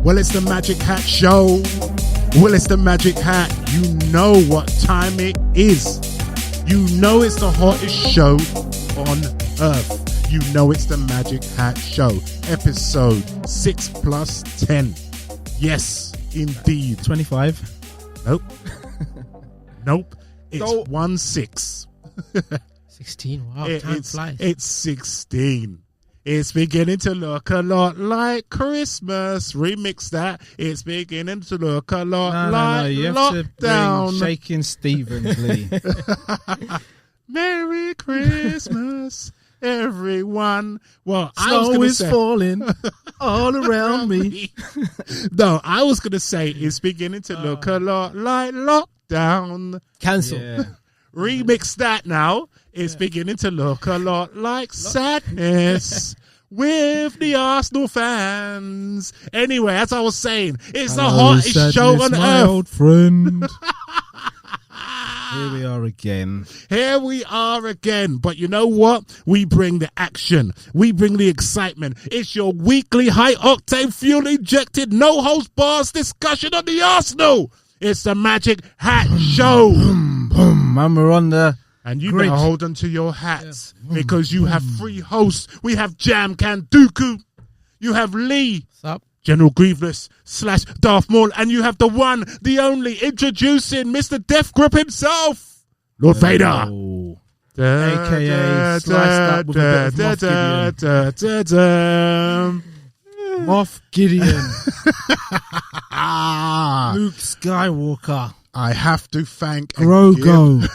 Well, it's the Magic Hat Show. Well, it's the Magic Hat. You know what time it is. You know it's the hottest show on earth. You know it's the Magic Hat Show. Episode 6+10. Yes, indeed. 25. Nope. Nope. It's 1-6. 16. Wow, time flies. It's 16. It's beginning to look a lot like Christmas. Remix that. It's beginning to look a lot like you have lockdown. To bring Shaking Stevens, Lee. Merry Christmas, everyone. Well, I was Snow going to is say falling all around me. No, I was going to say it's beginning to look a lot like lockdown. Cancel. Yeah. Remix that now. It's beginning to look a lot like sadness with the Arsenal fans. Anyway, as I was saying, it's the hottest sadness, show on my earth. Old friend. Here we are again. Here we are again. But you know what? We bring the action. We bring the excitement. It's your weekly high-octane, fuel-injected, no-holds-bars discussion on the Arsenal. It's the Magic Hat Show. Man, we're on the And you grid. better hold on to your hats because you have three hosts. We have Jam Kanduku. You have Lee. What's up? General Grievous / Darth Maul. And you have the one, the only, introducing Mr. Death Grip himself, Lord Vader. AKA sliced up with a bit of Moff Gideon. Luke Skywalker. I have to thank Grogu.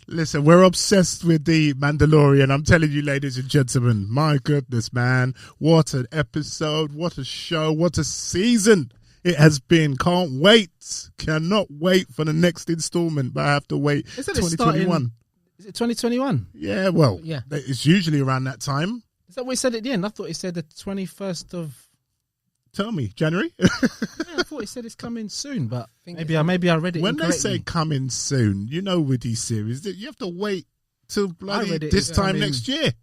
Listen, we're obsessed with the Mandalorian. I'm telling you, ladies and gentlemen, my goodness, man. What an episode. What a show. What a season it has been. Can't wait. Cannot wait for the next installment, but I have to wait. Isn't 2021. Is it 2021? Yeah, well, Yeah. It's usually around that time. Is that what he said at the end? I thought he said the 21st of... Tell me, January? Yeah, I thought he said it's coming soon, but maybe I read it When they incorrectly. say coming soon, you know with these series, that you have to wait till bloody this time next year.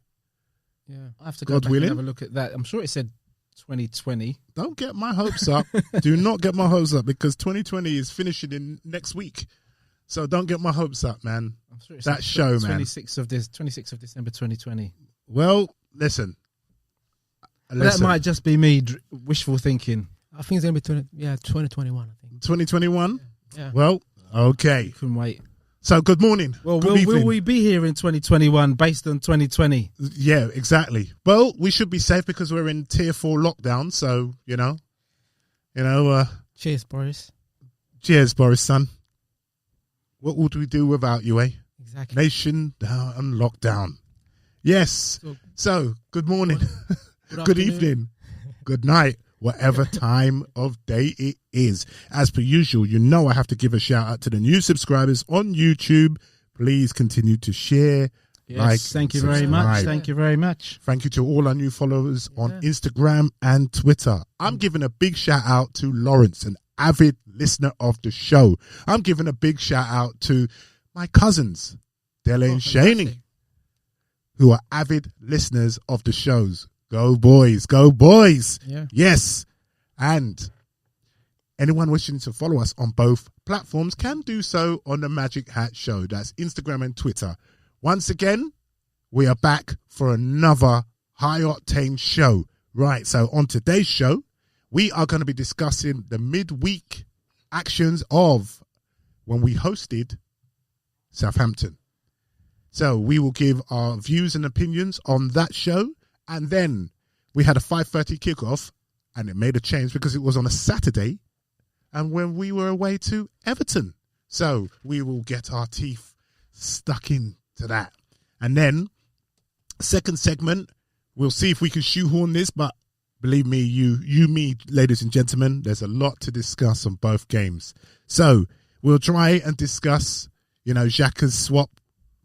Yeah, I have to go God back willing. and have a look at that. I'm sure it said 2020. Don't get my hopes up. Do not get my hopes up because 2020 is finishing in next week. So don't get my hopes up, man. I'm sure it That said show, man. 26th of December 2020. Well, listen. That might just be me wishful thinking. I think it's going to be 2021, I think. 2021? Yeah. Well, okay. Couldn't wait. So good morning. Well, good will evening. we be here in 2021 based on 2020? Yeah, exactly. Well, we should be safe because we're in tier 4 lockdown. So, Cheers, Boris. cheers, Boris, son. What would we do without you, eh? Exactly. Nation down and lockdown. Yes. So, good morning. Good evening. Good night. Whatever time of day it is. As per usual, you know I have to give a shout out to the new subscribers on YouTube. Please continue to share. Yes, like, thank you subscribe. very much. Thank you very much. Thank you to all our new followers on Instagram and Twitter. I'm giving a big shout out to Lawrence, an avid listener of the show. I'm giving a big shout out to my cousins, Della and Shaney, who are avid listeners of the shows. Go boys, go boys. Yeah. Yes. And anyone wishing to follow us on both platforms can do so on the Magic Hat Show. That's Instagram and Twitter. Once again, we are back for another high-octane show. Right, so on today's show, we are going to be discussing the midweek actions of when we hosted Southampton. So we will give our views and opinions on that show. And then we had a 5:30 kickoff, and it made a change because it was on a Saturday, and when we were away to Everton. So we will get our teeth stuck into that. And then, second segment, we'll see if we can shoehorn this, but believe me, me, ladies and gentlemen, there's a lot to discuss on both games. So we'll try and discuss, Xhaka's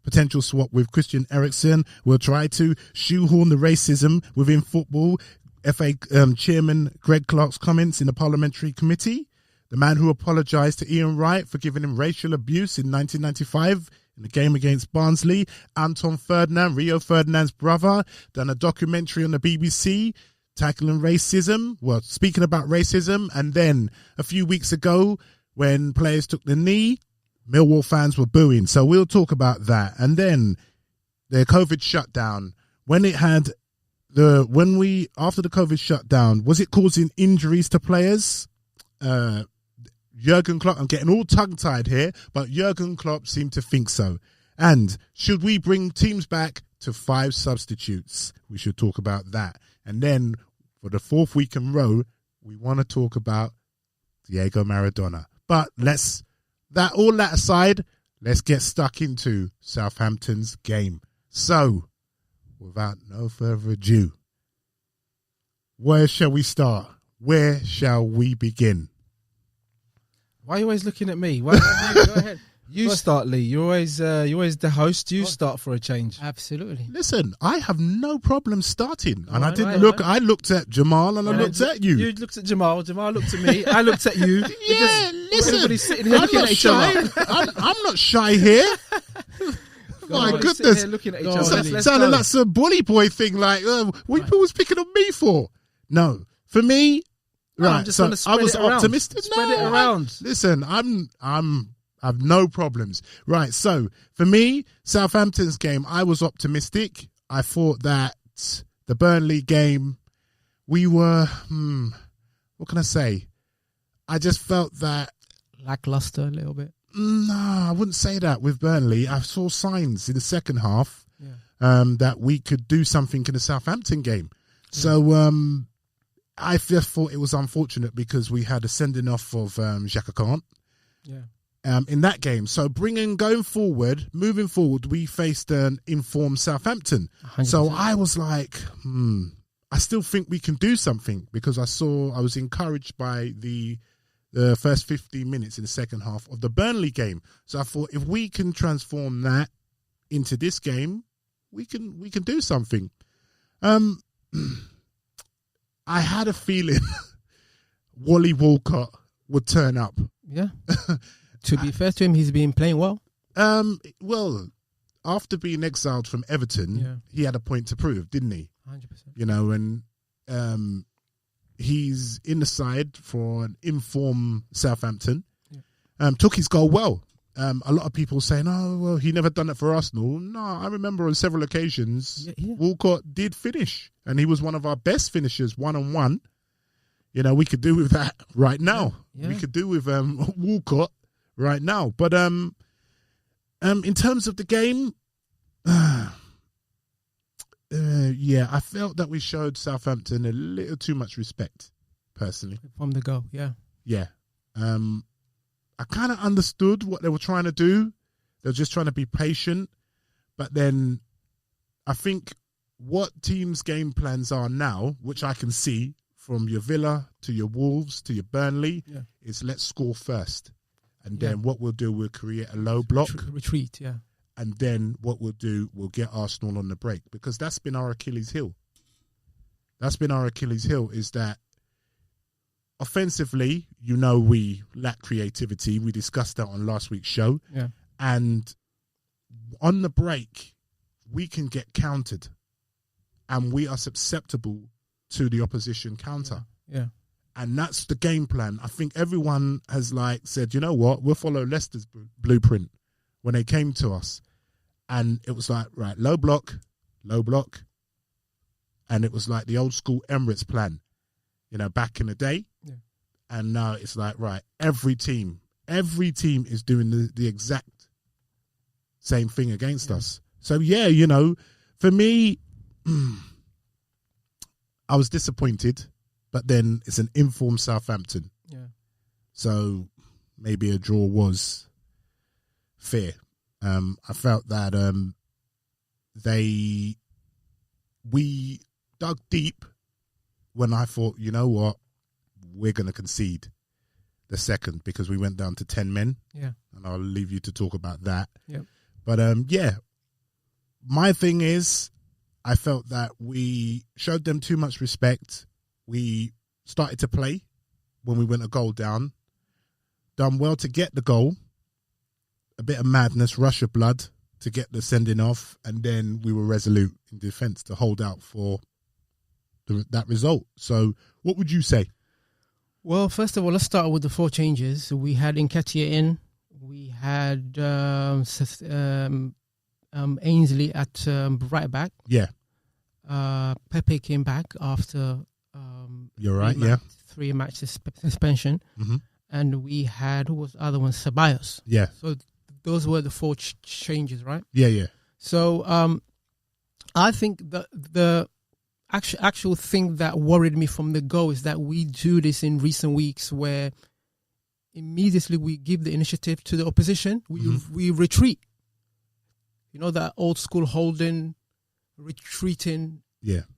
potential swap with Christian Eriksen. We'll try to shoehorn the racism within football. FA Chairman Greg Clark's comments in the Parliamentary Committee. The man who apologised to Ian Wright for giving him racial abuse in 1995 in the game against Barnsley. Anton Ferdinand, Rio Ferdinand's brother, done a documentary on the BBC tackling racism. Well, speaking about racism, and then a few weeks ago when players took the knee, Millwall fans were booing. So we'll talk about that. And then the COVID shutdown, when it had after the COVID shutdown, was it causing injuries to players? Jurgen Klopp, I'm getting all tongue-tied here, but Jurgen Klopp seemed to think so. And should we bring teams back to 5 substitutes? We should talk about that. And then for the 4th week in a row, we want to talk about Diego Maradona. But all that aside, let's get stuck into Southampton's game. So, without no further ado, where shall we start? Where shall we begin? Why are you always looking at me? Go ahead. You start, Lee. You're always the host. You start for a change. Absolutely. Listen, I have no problem starting. And I didn't look. I looked at Jamal and I looked at you. You looked at Jamal. Jamal looked at me. I looked at you. Yeah, listen. Everybody's sitting here looking at each other. I'm not shy here. My goodness. Looking at each other. Sounding like some bully boy thing. Like, what people was picking on me for? No, for me. Right. So I was optimistic. Spread it around. Listen, I've no problems. Right, so for me, Southampton's game, I was optimistic. I thought that the Burnley game, we were, what can I say? I just felt that... lackluster a little bit. No, I wouldn't say that with Burnley. I saw signs in the second half that we could do something in the Southampton game. Yeah. So I just thought it was unfortunate because we had a sending off of Xhaka Khan. Yeah. In that game. So moving forward, we faced an informed Southampton. 100%. So I was like, I still think we can do something because I was encouraged by the first 15 minutes in the second half of the Burnley game. So I thought if we can transform that into this game, we can do something. I had a feeling Wally Walcott would turn up. Yeah. To be fair to him, he's been playing well. Well, after being exiled from Everton, he had a point to prove, didn't he? 100%. You know, and he's in the side for an informed Southampton. Yeah. Took his goal well. A lot of people saying, "Oh, well, he never done it for Arsenal." No, I remember on several occasions Walcott did finish, and he was one of our best finishers, 1-on-1. You know, we could do with that right now. Yeah. We could do with Walcott right now. But in terms of the game, I felt that we showed Southampton a little too much respect, personally. From the go, yeah. Yeah. I kind of understood what they were trying to do. They were just trying to be patient. But then I think what teams' game plans are now, which I can see from your Villa to your Wolves to your Burnley, is let's score first. And then what we'll do, we'll create a low block. Retreat, yeah. And then what we'll do, we'll get Arsenal on the break. Because that's been our Achilles heel. That's been our Achilles heel, is that offensively, you know, we lack creativity. We discussed that on last week's show. Yeah. And on the break, we can get countered. And we are susceptible to the opposition counter. Yeah. And that's the game plan. I think everyone has said, you know what, we'll follow Leicester's blueprint when they came to us. And it was like, right, low block. And it was like the old school Emirates plan, you know, back in the day. Yeah. And now it's like, right, every team is doing the exact same thing against us. So, yeah, you know, for me, I was disappointed, but then it's an informed Southampton. Yeah. So maybe a draw was fair. I felt that we dug deep when I thought, you know what, we're going to concede the second because we went down to 10 men. Yeah. And I'll leave you to talk about that. Yep. But my thing is, I felt that we showed them too much respect. We started to play when we went a goal down. Done well to get the goal. A bit of madness, rush of blood to get the sending off. And then we were resolute in defence to hold out for that result. So what would you say? Well, first of all, let's start with the 4 changes. So we had Nketiah in. We had Ainsley at right back. Yeah. Pepe came back after You're right, yeah. 3 match suspension. Mm-hmm. And we had, who was the other one? Ceballos. Yeah. So those were the 4 changes, right? Yeah. So I think the actual thing that worried me from the go is that we do this in recent weeks where immediately we give the initiative to the opposition. We retreat. You know, that old school holding, retreating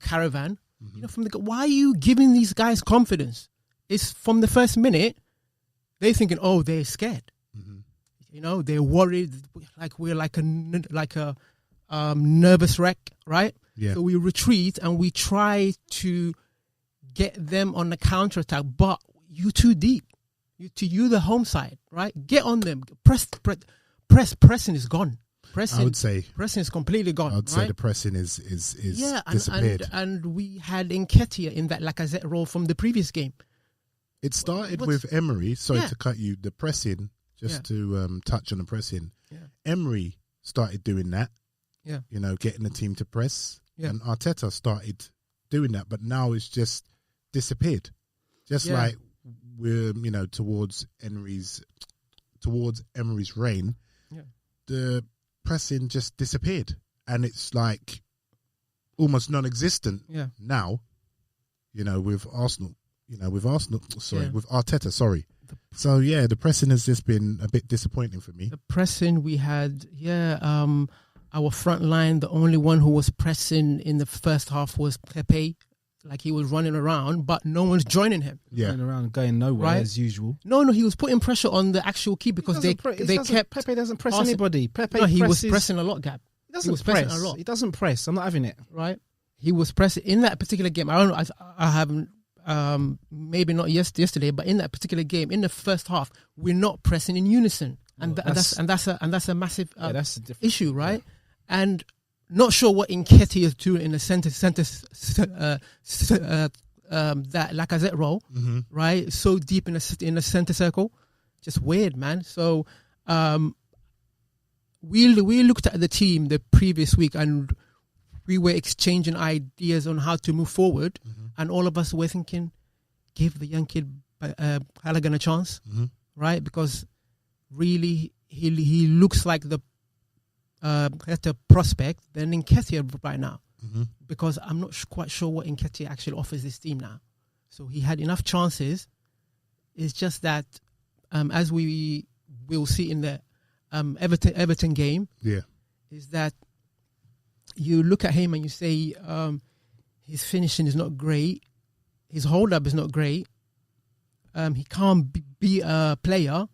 caravan. Mm-hmm. You know, from the go, why are you giving these guys confidence? It's from the first minute, they're thinking, oh, they're scared. Mm-hmm. You know, they're worried, like we're like a nervous wreck, right? Yeah. So we retreat and we try to get them on the counterattack, but you too deep. You the home side, right? Get on them. Pressing is gone. Pressing, I would say pressing is completely gone. I would say the pressing is disappeared. And we had Nketiah in that Lacazette role from the previous game. It started with Emery. Sorry to cut you. The pressing, just to touch on the pressing. Yeah. Emery started doing that. Yeah. You know, getting the team to press. Yeah. And Arteta started doing that, but now it's just disappeared. Just like we're, you know, towards Emery's reign, the pressing just disappeared. And it's like almost non-existent now, you know, with Arsenal. With Arteta, sorry. So, the pressing has just been a bit disappointing for me. The pressing we had, our front line, the only one who was pressing in the first half was Pepe. Like he was running around, but no one's joining him. Yeah. Running around, going nowhere as usual. No, he was putting pressure on the actual keeper because they kept... Pepe doesn't press anybody. He was pressing a lot, Gab. He was pressing a lot. He doesn't press. I'm not having it. Right? He was pressing in that particular game. I don't know. I haven't... maybe not yesterday, but in that particular game, in the first half, we're not pressing in unison, and that's a massive that's a issue, right? Yeah. And not sure what Nketiah is doing in the center that Lacazette role, right? So deep in the center circle, just weird, man. So we looked at the team the previous week and we were exchanging ideas on how to move forward. And all of us were thinking, give the young kid Halligan a chance, right? Because really, he looks like the better prospect than Nketiah right now. Because I'm not quite sure what Nketiah actually offers this team now. So he had enough chances. It's just that, as we will see in the Everton game, is that you look at him and you say, his finishing is not great. His hold-up is not great. He can't be a player.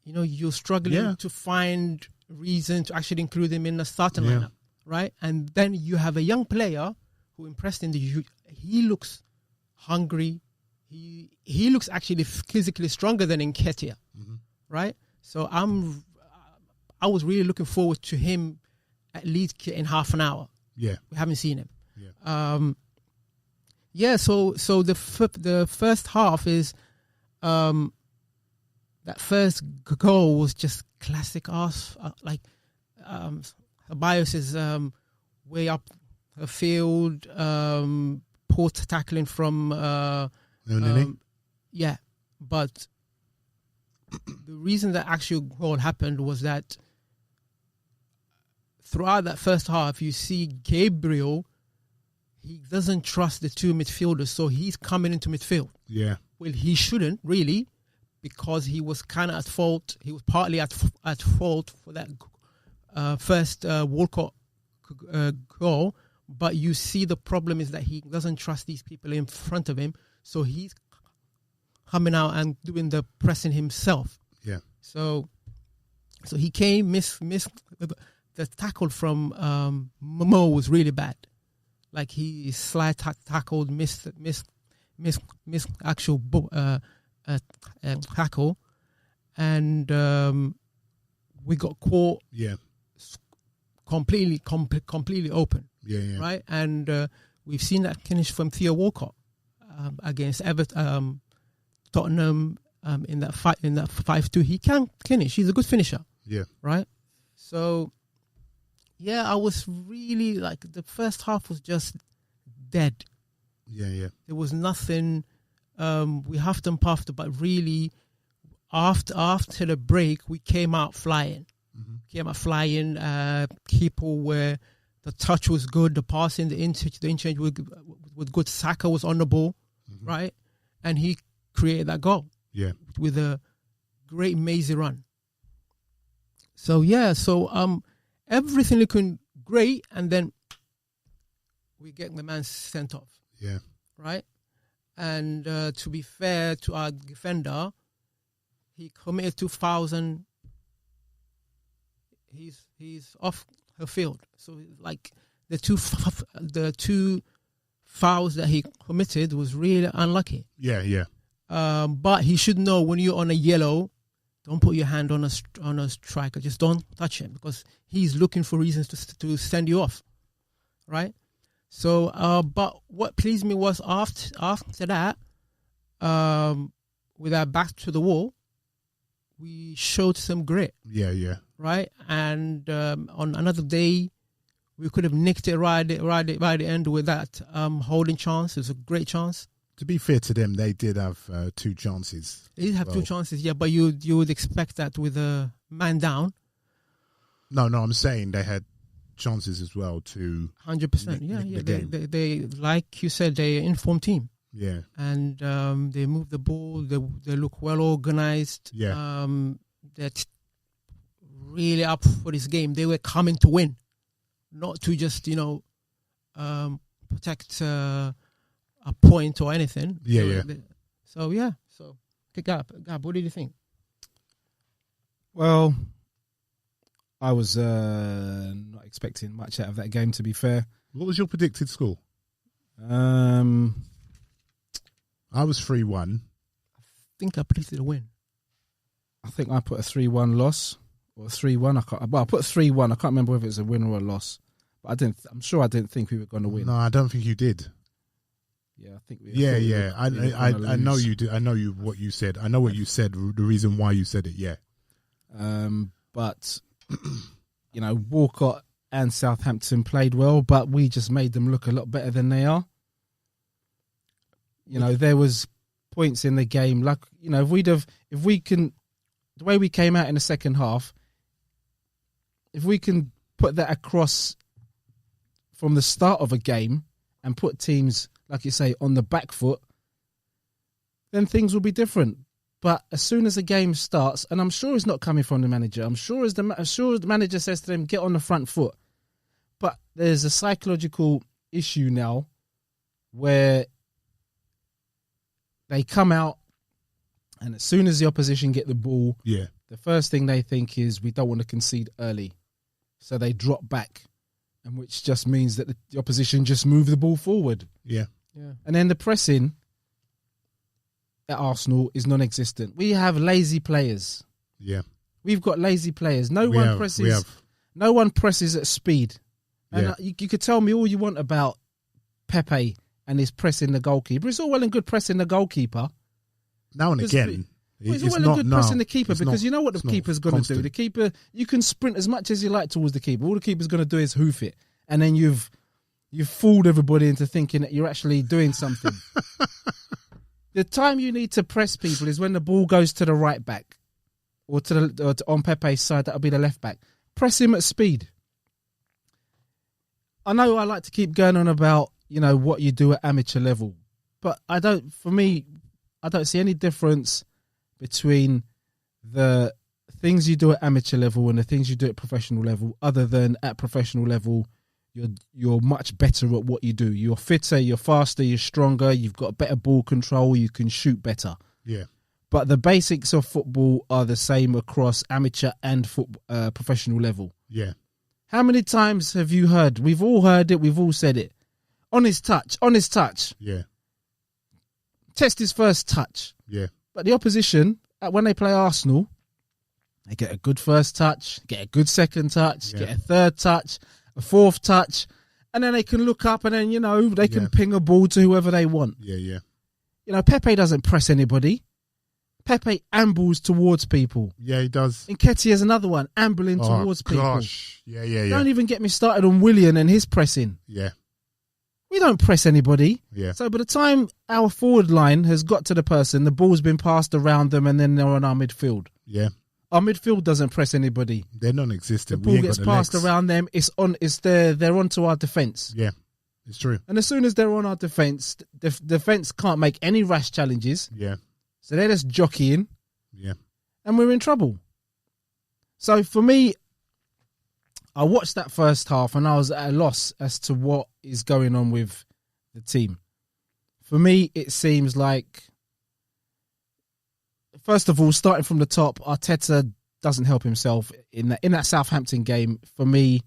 You know, you're struggling to find reason to actually include him in the starting lineup, right? And then you have a young player who impressed in he looks hungry. He looks actually physically stronger than Nketiah, right? So I was really looking forward to him at least in half an hour. Yeah. We haven't seen him. So the first half is that first goal was just classic us. Bios is way up the field, poor tackling from but the reason that actual goal happened was that throughout that first half, you see Gabriel, he doesn't trust the 2 midfielders, so he's coming into midfield. Yeah. Well, he shouldn't, really, because he was kind of at fault. He was partly at fault for that first Walcott goal, but you see the problem is that he doesn't trust these people in front of him, so he's coming out and doing the pressing himself. Yeah. So he came, missed the tackle from Momo was really bad. Like he slide tackled, missed actual tackle, and we got caught. Yeah. Completely open. Yeah. Right, and We've seen that finish from Theo Walcott against Tottenham in that 5-2. He can finish. He's a good finisher. Yeah. Right. So, yeah, I was really like the first half was just dead. Yeah. There was nothing. We huffed and puffed, but really, after the break, we came out flying. People were. The touch was good. The passing, the interchange was good. Saka was on the ball, right? And he created that goal. Yeah. With a great mazy run. So, everything looking great. And then we get the man sent off. Yeah. Right? And to be fair to our defender, he committed 2 fouls and he's off her field. So like the two fouls that he committed was really unlucky. Yeah. But he should know when you're on a yellow, don't put your hand on a striker. Just don't touch him because he's looking for reasons to send you off, right? So, but what pleased me was after that, with our back to the wall, we showed some grit. Yeah. Right, and on another day, we could have nicked it right at the end with that holding chance. It was a great chance. To be fair to them, they did have 2 chances. They did have 2 chances, yeah, but you would expect that with a man down. No, I'm saying they had chances as well to 100%. Yeah. They like you said, they're an informed team. Yeah, and they move the ball. They look well organized. Yeah, they're really up for this game. They were coming to win, not to just protect a point or anything. Yeah. So Gab, what did you think? Well, I was not expecting much out of that game, to be fair. What was your predicted score? I was 3-1. I think I predicted a win. I think I put a 3-1 loss or 3-1. I put 3-1. I can't remember whether it was a win or a loss. But I'm sure I didn't think we were going to win. No, I don't think you did. Yeah, I think we. Yeah. I know you did. I know what you said. I know what you said. The reason why you said it. Yeah. But Walcott and Southampton played well, but we just made them look a lot better than they are. There was points in the game, like, if we can, the way we came out in the second half, if we can put that across from the start of a game and put teams, like you say, on the back foot, then things will be different. But as soon as the game starts, and I'm sure it's not coming from the manager, I'm sure the manager says to them, get on the front foot. But there's a psychological issue now where they come out, and as soon as the opposition get the ball, the first thing they think is, we don't want to concede early. So they drop back, and which just means that the opposition just move the ball forward. Yeah. And then the pressing at Arsenal is non-existent. We have lazy players. Yeah. We've got lazy players. No one presses at speed. And you could tell me all you want about Pepe and his pressing the goalkeeper. It's all well and good pressing the goalkeeper. Now and again. It's all well and good pressing the keeper because you know what the keeper's going to do. The keeper, you can sprint as much as you like towards the keeper. All the keeper's going to do is hoof it. And then you've fooled everybody into thinking that you're actually doing something. The time you need to press people is when the ball goes to the right back or on Pepe's side. That'll be the left back. Press him at speed. I know I like to keep going on about, what you do at amateur level, but I don't see any difference between the things you do at amateur level and the things you do at professional level, other than at professional level, you're much better at what you do. You're fitter, you're faster, you're stronger, you've got better ball control, you can shoot better. Yeah. But the basics of football are the same across amateur and professional level. Yeah. How many times have you heard? We've all heard it, we've all said it. On his touch. Yeah. Test his first touch. Yeah. But the opposition, when they play Arsenal, they get a good first touch, get a good second touch, get a third touch, a fourth touch, And then they can look up and then, they can ping a ball to whoever they want. Yeah. Pepe doesn't press anybody. Pepe ambles towards people. Yeah, he does. Nketiah's another one, ambling towards people. Gosh. Yeah. Don't even get me started on Willian and his pressing. Yeah. We don't press anybody. Yeah. So by the time our forward line has got to the person, the ball's been passed around them and then they're on our midfield. Yeah. Our midfield doesn't press anybody. They're non-existent. The ball gets passed around them. They're onto our defence. Yeah, it's true. And as soon as they're on our defence, the defence can't make any rash challenges. Yeah. So they're just jockeying. Yeah. And we're in trouble. So for me, I watched that first half and I was at a loss as to what is going on with the team. For me, it seems like, first of all, starting from the top, Arteta doesn't help himself in that Southampton game. For me,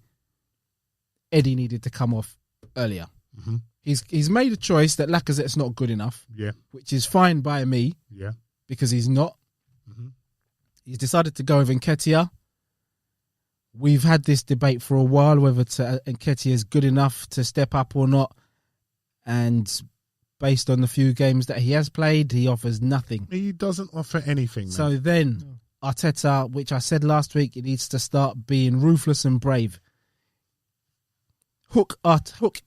Eddie needed to come off earlier. Mm-hmm. He's made a choice that Lacazette's not good enough. Yeah, which is fine by me. Yeah, because he's not. Mm-hmm. He's decided to go with Nketiah. We've had this debate for a while whether Nketiah is good enough to step up or not, and based on the few games that he has played, he offers nothing. He doesn't offer anything. Man. So then, Arteta, which I said last week, he needs to start being ruthless and brave. Hook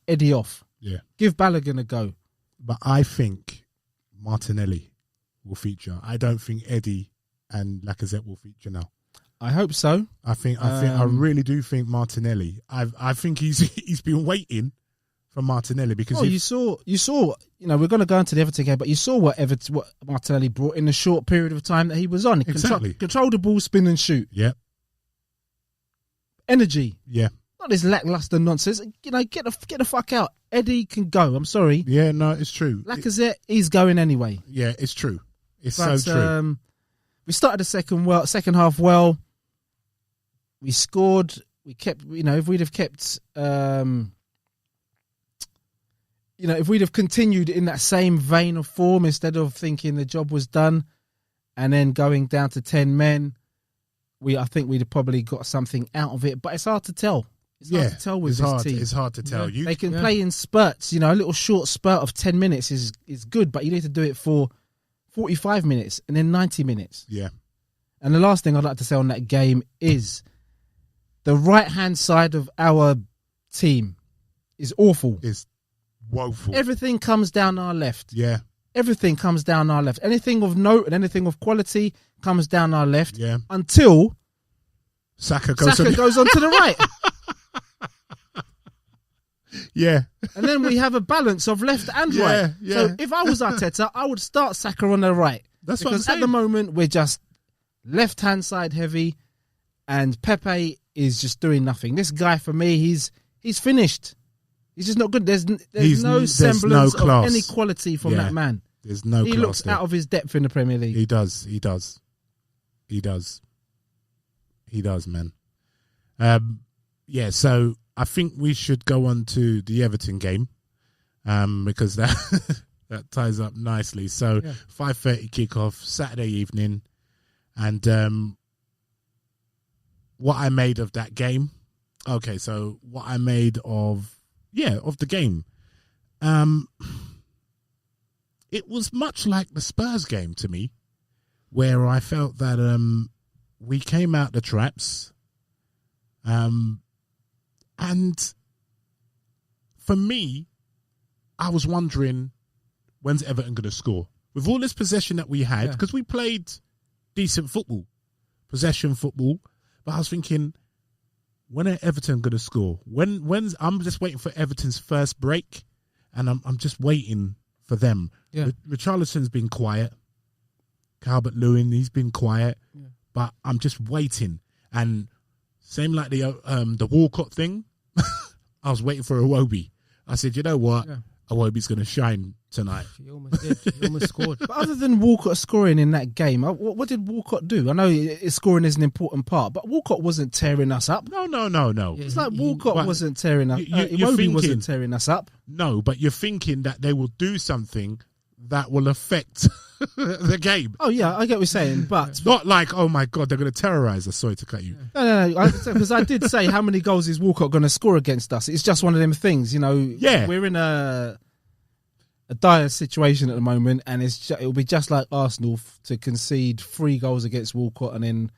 Eddie off. Yeah. Give Balogun a go. But I think Martinelli will feature. I don't think Eddie and Lacazette will feature now. I hope so. I really do think Martinelli. I think he's been waiting for Martinelli because you saw. We're going to go into the Everton game, but you saw what Martinelli brought in the short period of time that he was on. Exactly. Control the ball, spin and shoot. Yeah. Energy. Yeah. Not this lackluster nonsense. Get the fuck out. Eddie can go. I'm sorry. Yeah, no, it's true. Lacazette, he's going anyway. Yeah, it's true. It's so true. We started the second half well. We scored. We kept. If we'd have kept. If we'd have continued in that same vein of form instead of thinking the job was done, and then going down to 10 men, I think we'd have probably got something out of it. But it's hard to tell. It's hard to tell with this team. It's hard to tell. They can play in spurts. A little short spurt of 10 minutes is good, but you need to do it for 45 minutes and then 90 minutes. Yeah. And the last thing I'd like to say on that game is the right-hand side of our team is awful. It's woeful. Everything comes down our left. Yeah. Everything comes down our left. Anything of note and anything of quality comes down our left. Yeah. Until Saka goes on to the right. Yeah. And then we have a balance of left and right. Yeah. So if I was Arteta, I would start Saka on the right. That's what I'm saying. Because at the moment, we're just left-hand side heavy and Pepe is just doing nothing. This guy, for me, he's finished. He's just not good. There's no semblance of any quality from that man. There's no He class looks there. out of his depth in the Premier League. He does, man. So I think we should go on to the Everton game because that ties up nicely. So 5:30 kickoff, Saturday evening. And what I made of that game. Okay, so what I made of the game. It was much like the Spurs game to me, where I felt that we came out the traps. And for me, I was wondering, when's Everton going to score? With all this possession that we had, because we played decent football, possession football, but I was thinking, when are Everton going to score? When's I'm just waiting for Everton's first break, and I'm just waiting for them. Yeah. Richarlison's been quiet. Calvert-Lewin, he's been quiet, but I'm just waiting. And same like the Walcott thing, I was waiting for Iwobi. I said, you know what? Yeah. Iwobi's going to shine tonight. He almost did. He almost scored. But other than Walcott scoring in that game, what did Walcott do? I know scoring is an important part, but Walcott wasn't tearing us up. No. Yeah, it's like Walcott wasn't tearing us up. Iwobi wasn't tearing us up. No, but you're thinking that they will do something that will affect the game. Oh, yeah, I get what you're saying, but... Not like, oh, my God, they're going to terrorise us. Sorry to cut you. No. because I did say how many goals is Walcott going to score against us. It's just one of them things, you know. Yeah. We're in a dire situation at the moment, and it'll be just like Arsenal to concede 3 goals against Walcott and then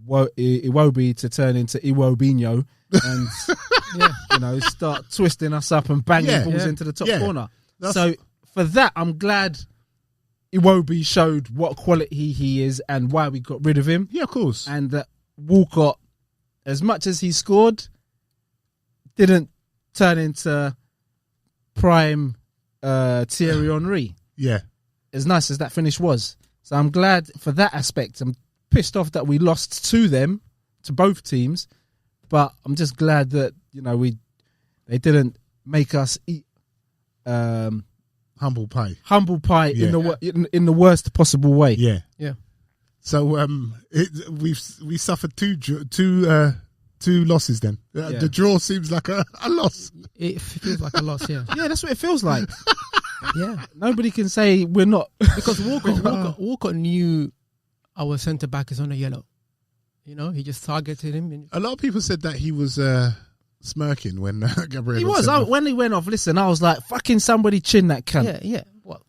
Iwobi to turn into Iwobinho and you know, start twisting us up and banging balls into the top corner. So for that, I'm glad Iwobi showed what quality he is and why we got rid of him. Yeah, of course. And that Walcott, as much as he scored, didn't turn into prime Thierry Henry. Yeah. As nice as that finish was. So I'm glad for that aspect. I'm pissed off that we lost to them, to both teams, but I'm just glad that, you know, they didn't make us eat humble pie in the worst possible way. Yeah. So we suffered two losses then. The draw seems like a loss. It feels like a loss, yeah. Yeah, that's what it feels like. Yeah. Nobody can say we're not. Because Walcott knew our centre-back is on a yellow. You know, he just targeted him. A lot of people said that he was smirking when Gabriel. He was. When he went off, listen, I was like, fucking somebody chin that cunt. Yeah. What?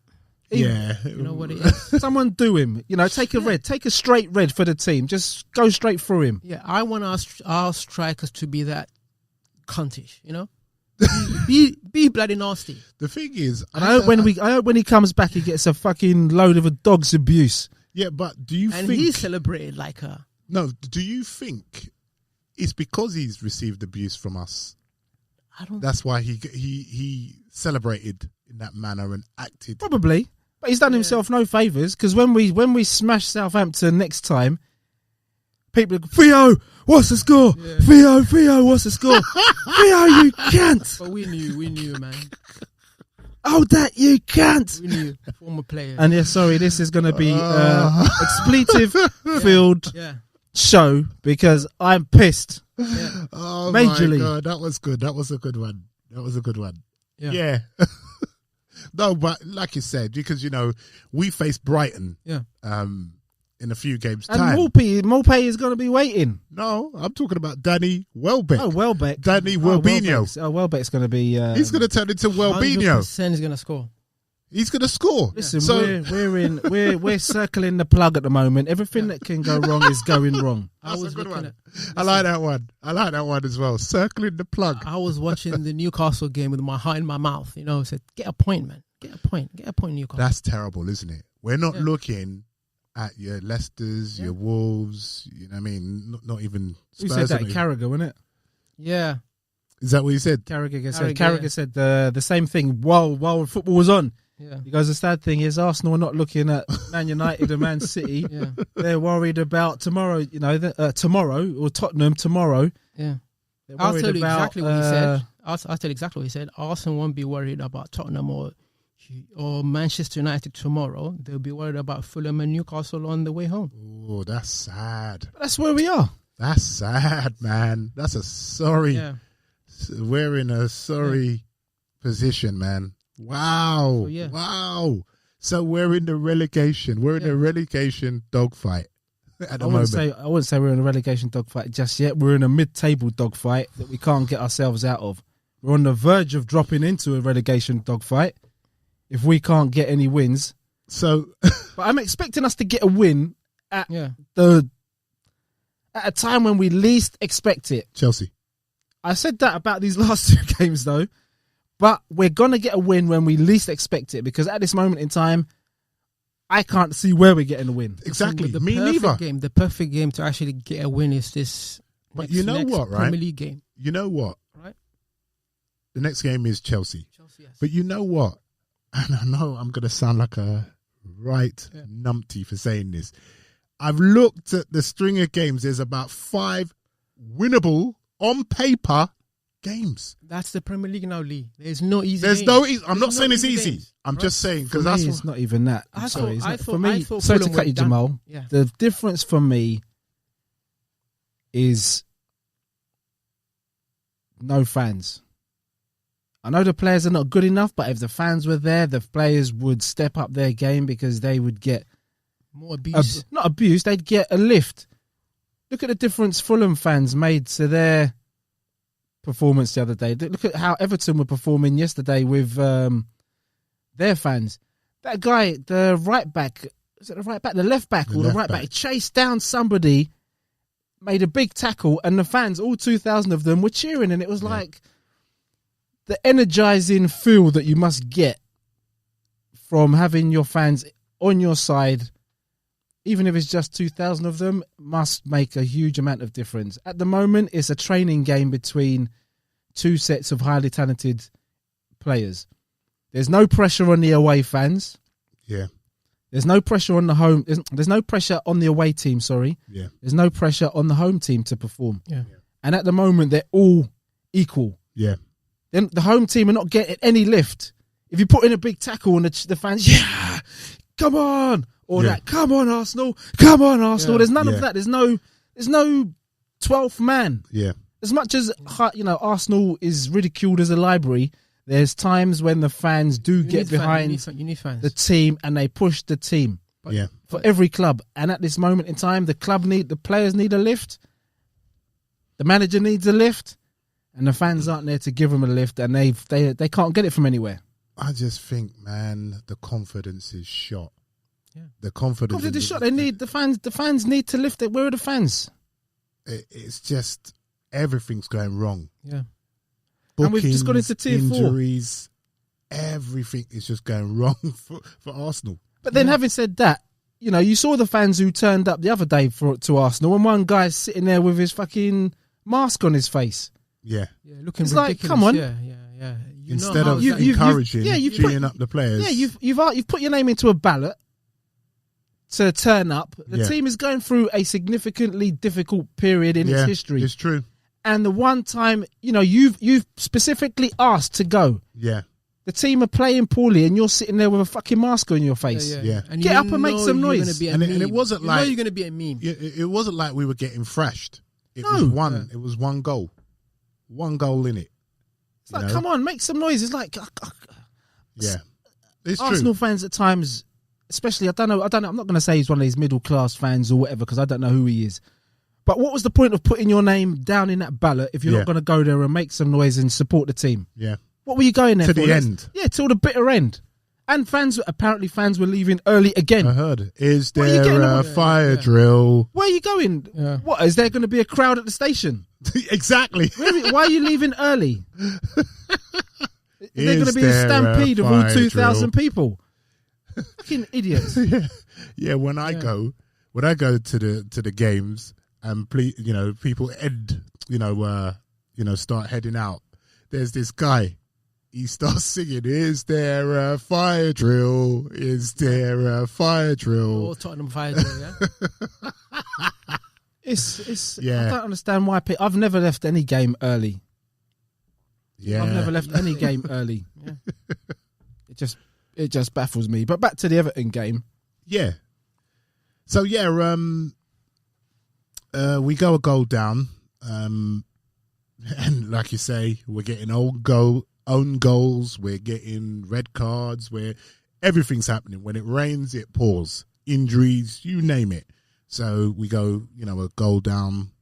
Yeah. You know what it is? Someone do him. You know, take a red. Take a straight red for the team. Just go straight through him. Yeah, I want our strikers to be that cuntish, you know? be bloody nasty. The thing is, and I hope when he comes back, he gets a fucking load of a dog's abuse. Yeah, but do you think... And he celebrated like a... No, do you think it's because he's received abuse from us? I don't... That's why he celebrated in that manner and acted... Probably. But he's done himself no favours, because when we smash Southampton next time, people go, Theo, what's the score? Yeah. Theo, what's the score? Theo, you can't. But we knew, man. Oh, that you can't. We knew, former player. And yeah, sorry, this is going to be expletive-filled show because I'm pissed. Yeah. Oh, majorly. My God, that was good. That was a good one. Yeah. No, but like you said, because, you know, we faced Brighton in a few games' time. And Maupay is going to be waiting. No, I'm talking about Danny Welbeck. Oh, Welbeck. Danny Welbeck. Welbeck's going to be... he's going to turn into Welbeck. 100% he's going to score. He's going to score. Listen, we're circling the plug at the moment. Everything that can go wrong is going wrong. That's a good one. I like that one. I like that one as well. Circling the plug. I was watching the Newcastle game with my heart in my mouth. You know, said, get a point, man. Get a point, Newcastle. That's terrible, isn't it? We're not looking at your Leicesters, your Wolves. You know what I mean? Not even Spurs. You said that Carragher, wasn't it? Yeah. Is that what you said? Carragher said the same thing while football was on. Yeah. He goes, the sad thing is Arsenal are not looking at Man United and Man City. Yeah. They're worried about tomorrow, you know, tomorrow or Tottenham tomorrow. Yeah. I'll tell you exactly what he said. I'll tell you exactly what he said. Arsenal won't be worried about Tottenham or Manchester United tomorrow. They'll be worried about Fulham and Newcastle on the way home. Oh, that's sad. But that's where we are. That's sad, man. That's a sorry. Yeah. We're in a sorry position, man. Wow. Wow. So we're in the relegation. We're in the relegation dogfight at the moment. I wouldn't say we're in a relegation dogfight just yet. We're in a mid-table dogfight that we can't get ourselves out of. We're on the verge of dropping into a relegation dogfight if we can't get any wins. So, but I'm expecting us to get a win at a time when we least expect it. Chelsea. I said that about these last 2 games though. But we're going to get a win when we least expect it, because at this moment in time, I can't see where we're getting a win. Exactly. Me neither. The perfect game to actually get a win is this But you know what, right? Premier League game. You know what? Right? The next game is Chelsea. Yes. But you know what? And I know I'm going to sound like a numpty for saying this. I've looked at the string of games. There's about 5 winnable, on paper, games. That's the Premier League now, Lee. There's no easy games. I'm not saying it's easy. Games. I'm just saying, because it's not even that. Sorry to Fulham cut you, Jamal. Yeah. The difference for me is no fans. I know the players are not good enough, but if the fans were there, the players would step up their game because they would get more abuse. Not abuse, they'd get a lift. look at the difference Fulham fans made to their performance the other day. Look at how Everton were performing yesterday with their fans. That guy, the right back, is it the right back? The left back or the right back chased down somebody, made a big tackle, and the fans, all 2,000 of them, were cheering, and it was like the energizing feel that you must get from having your fans on your side, even if it's just 2,000 of them, must make a huge amount of difference. At the moment, it's a training game between two sets of highly talented players. There's no pressure on the away fans. Yeah. There's no pressure on the home. There's no pressure on the away team, sorry. Yeah. There's no pressure on the home team to perform. Yeah. And at the moment, they're all equal. Yeah. Then the home team are not getting any lift. If you put in a big tackle and the fans, yeah, come on. Or like, come on, Arsenal. Come on, Arsenal. Yeah. There's none of that. There's no 12th man. Yeah. As much as, Arsenal is ridiculed as a library, there's times when the fans do get behind you need fans. the team and they push the team. For every club. And at this moment in time, the players need a lift. The manager needs a lift. And the fans aren't there to give them a lift, and they can't get it from anywhere. I just think, man, the confidence is shot. Yeah. The confidence is shot. They need the fans. The fans need to lift it. Where are the fans? It's just everything's going wrong. Yeah. Bookings, and we've just got into tier 4. Injuries, everything is just going wrong for Arsenal. But then, having said that, you saw the fans who turned up the other day to Arsenal, and one guy's sitting there with his fucking mask on his face. Yeah. Looking it's ridiculous. like, come on. Yeah. Instead of encouraging, cheering up the players. Yeah, you've put your name into a ballot to turn up. The team is going through a significantly difficult period in its history. It's true. And the one time, you've specifically asked to go. Yeah. The team are playing poorly and you're sitting there with a fucking mask on your face. Yeah. And get up and make some noise. And it wasn't like you're going to be a meme. It wasn't like we were getting thrashed. It was one. It was one goal. One goal in it. It's like, come on, make some noise. It's like, it's Arsenal true. fans at times, especially, I don't know. I'm not going to say he's one of these middle class fans or whatever because I don't know who he is. But what was the point of putting your name down in that ballot if you're not going to go there and make some noise and support the team? Yeah. What were you going there to for? The end. Yeah, till the bitter end. And fans were leaving early again. I heard. Is there a fire drill? Where are you going? Yeah. What, is there going to be a crowd at the station? Exactly. Why are you leaving early? Is there going to be a stampede of all 2,000 people? Fucking idiots. Yeah. When I go to the games and people start heading out. There's this guy. He starts singing, is there a fire drill? Is there a fire drill? Oh, Tottenham fire drill, yeah? It's I don't understand why I've never left any game early. Yeah. I've never left any game early. Yeah. It just baffles me. But back to the Everton game. Yeah. So we go a goal down. And like you say, we're getting own goals, we're getting red cards, where everything's happening. When it rains, it pours. Injuries, you name it. So we go, a goal down,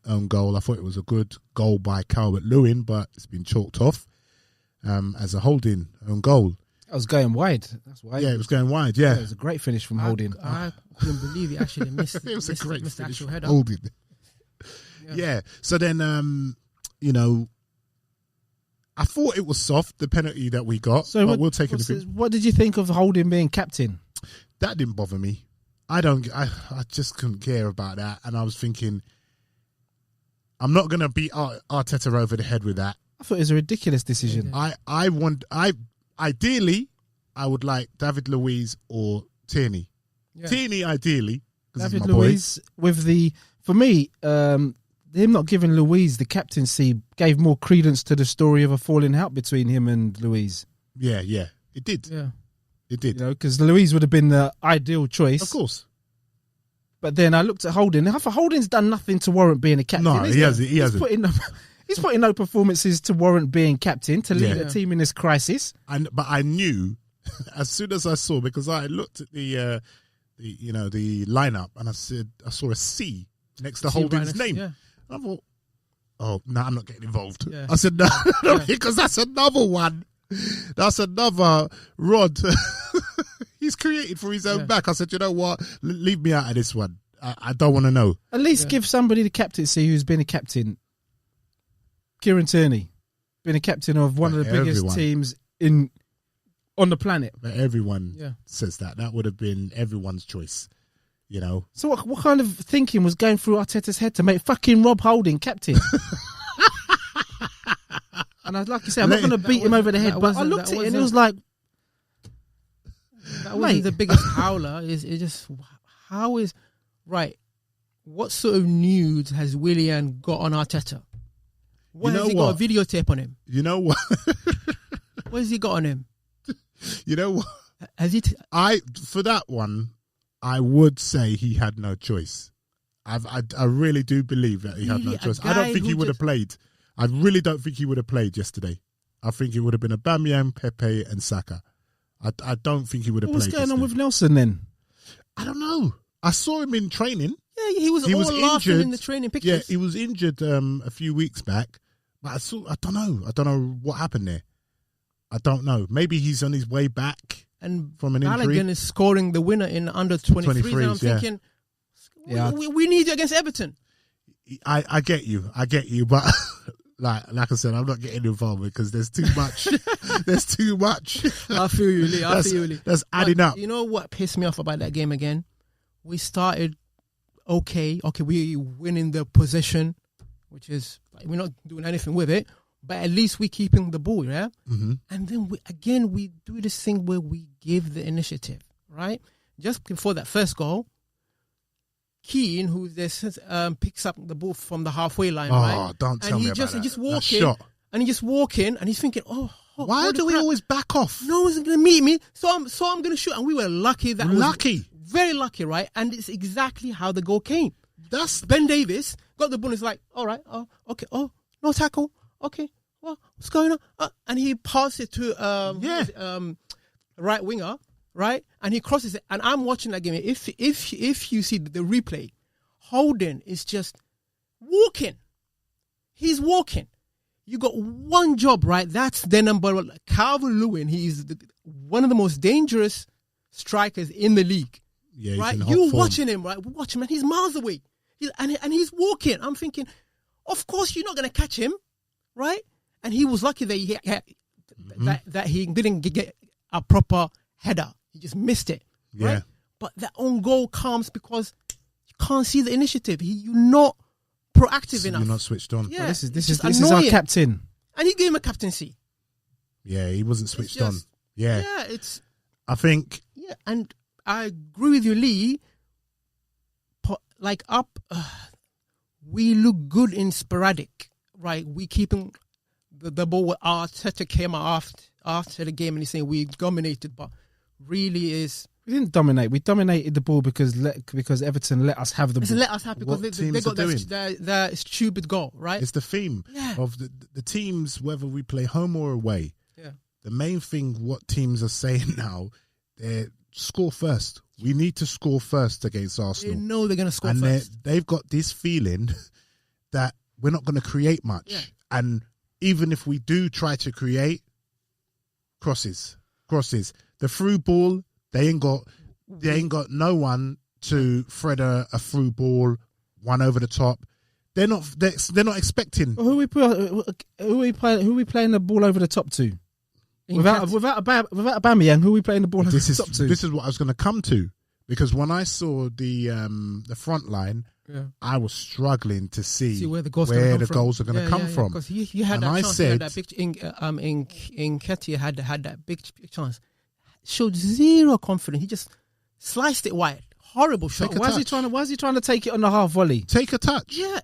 own goal. I thought it was a good goal by Calvert-Lewin, but it's been chalked off as a holding own goal. I was going wide. That's why. Yeah, it was going wide. Yeah, it was a great finish from Holding. I couldn't believe he actually missed. It was a great missed finish actual from header. Holding. Yeah. So then, I thought it was soft, the penalty that we got. So but we'll take it. What did you think of Holding being captain? That didn't bother me. I just couldn't care about that, and I was thinking, I'm not going to beat Arteta over the head with that. I thought it was a ridiculous decision. Ideally, I would like David Luiz or Tierney. Yeah. Tierney, ideally. David Luiz for me, him not giving Luiz the captaincy gave more credence to the story of a falling out between him and Luiz. Yeah, it did. Yeah, it did. Because Luiz would have been the ideal choice, of course. But then I looked at Holding. I thought Holding's done nothing to warrant being a captain. No, he hasn't. He's put in no performances to warrant being captain, to lead a team in this crisis. But I knew as soon as I saw, because I looked at the lineup and I saw a C next to See Holding's right next- name. Yeah. I thought, oh, no, I'm not getting involved. Yeah. I said, no, because that's another one. That's another Rod. He's created for his own back. I said, you know what? Leave me out of this one. I don't want to know. At least give somebody the captaincy who's been a captain. Kieran Tierney, been a captain of one of the biggest teams on the planet. But everyone says that. That would have been everyone's choice, you know. So what kind of thinking was going through Arteta's head to make fucking Rob Holding captain? And I'd like to say, I'm not going to beat him over the head, but I looked at it and it was like... That wasn't the biggest howler. It just... How is... Right. What sort of news has Willian got on Arteta? What has he got a videotape on him? You know what? What has he got on him? You know what? Has he... For that one, I would say he had no choice. I really do believe that he had no choice. I don't think he would have played. I really don't think he would have played yesterday. I think it would have been Aubameyang, Pepe, and Saka. I don't think he would have played. What's going on with Nelson then? I don't know. I saw him in training. Yeah, he was laughing injured in the training pictures. Yeah, he was injured a few weeks back. But I don't know. I don't know what happened there. I don't know. Maybe he's on his way back from an injury. Balogun is scoring the winner in under 23. And I'm thinking, we need you against Everton. I get you, but like I said, I'm not getting involved because there's too much. There's too much. I feel you, Lee. That's adding up. You know what pissed me off about that game again? We started okay, we winning the possession, which is we're not doing anything with it, but at least we keeping the ball, yeah. Mm-hmm. And then we do this thing where we give the initiative, right? Just before that first goal, Keane, who picks up the ball from the halfway line, right? Oh, don't tell me about that. And he just walk in, and he's thinking, why do we always back off? No one's going to meet me, so I'm going to shoot. And we were lucky. Very lucky, right? And it's exactly how the goal came. That's Ben Davis got the ball. It's like, all right, okay, no tackle, okay, well, what's going on? And he passed it to right winger, right? And he crosses it. And I'm watching that game. If you see the replay, Holden is just walking. He's walking. You got one job, right? That's the number one. Calvert-Lewin, he's one of the most dangerous strikers in the league. Yeah, right? You're watching him, right? Watch him, and he's miles away. And he's walking. I'm thinking, of course you're not going to catch him, right? And he was lucky that that he didn't get a proper header. He just missed it, right? But that own goal comes because you can't see the initiative. You're not proactive enough. You're not switched on. Yeah, this is our captain. And he gave him a captaincy. Yeah, he wasn't switched on. Yeah. Yeah, I think... Yeah, and I agree with you, Lee. We look good in sporadic, right? We keeping the ball. With Arteta came out after the game and he's saying we dominated, but really is... We didn't dominate. We dominated the ball because Everton let us have the ball. Let us have because they got that stupid goal, right? It's the theme of the teams, whether we play home or away. Yeah. The main thing, what teams are saying now, they're score first. We need to score first against Arsenal. They know they're going to score first. And they've got this feeling that we're not going to create much. Yeah. And even if we do try to create, crosses. The through ball, they ain't got no one to thread a through ball, one over the top. They're not expecting. Who we playing the ball over the top to? Without Aubameyang, who are we playing the ball over the top to? This is what I was going to come to, because when I saw the front line, I was struggling to see where the goals are going to come from. Because he had that chance. He had that big in Ketia had that big chance. Showed zero confidence. He just sliced it wide. Horrible shot. Why is he trying to take it on the half volley? Take a touch. Yeah,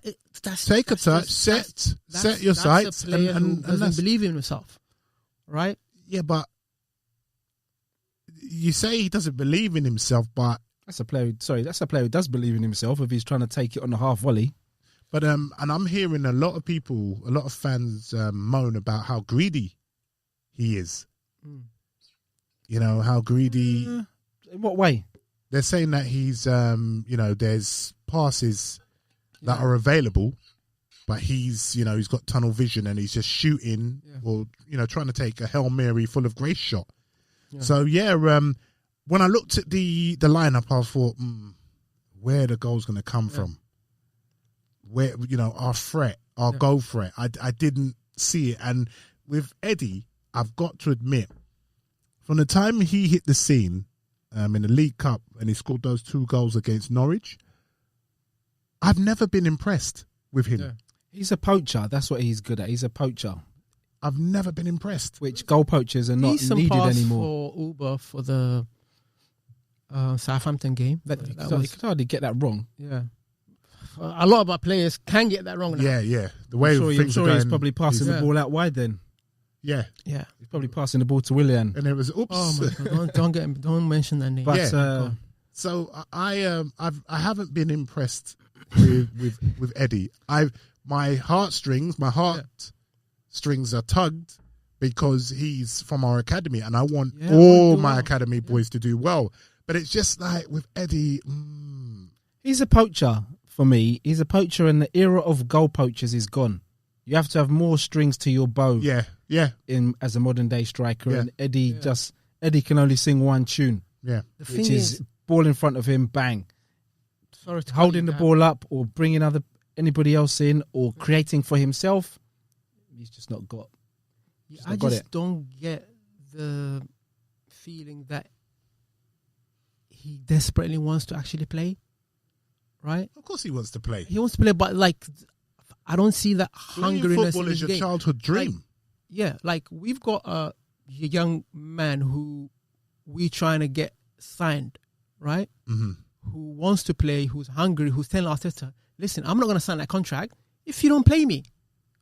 take a touch. Set your sights. That's a player who doesn't believe in himself, right? Yeah, but you say he doesn't believe in himself, but that's a player who does believe in himself if he's trying to take it on the half volley. But and I'm hearing a lot of fans moan about how greedy he is. You know, how greedy. In what way? They're saying that he's, there's passes that are available, but he's got tunnel vision and he's just shooting or trying to take a Hail Mary full of grace shot. Yeah. So when I looked at the lineup, I thought, where the goal's going to come from? Where our threat, our goal threat. I didn't see it, and with Eddie, I've got to admit, from the time he hit the scene in the League Cup and he scored those 2 goals against Norwich, I've never been impressed with him. Yeah. He's a poacher. That's what he's good at. He's a poacher. I've never been impressed. Which goal poachers are not needed anymore. For Uber for the Southampton game. You could hardly get that wrong. Yeah. A lot of our players can get that wrong. Yeah. The way I'm sure he's probably passing the ball out wide then. Yeah. He's probably passing the ball to Willian. And it was, oops. Oh my God, don't mention that name. But, so I haven't been impressed with Eddie. My heartstrings are tugged because he's from our academy, and I want all my academy boys to do well. But it's just like with Eddie, he's a poacher for me. He's a poacher, and the era of goal poachers is gone. You have to have more strings to your bow. Yeah. As a modern day striker, and Eddie can only sing one tune. Yeah, which is ball in front of him, bang. Holding the ball up or bringing anybody else in or creating for himself. He's just not got. I just don't get the feeling that he desperately wants to actually play. Right? Of course, he wants to play. He wants to play, but I don't see that hungriness. Football is your childhood dream. We've got a young man who we're trying to get signed, right? Mm-hmm. Who wants to play, who's hungry, who's telling Arteta, listen, I'm not going to sign that contract if you don't play me,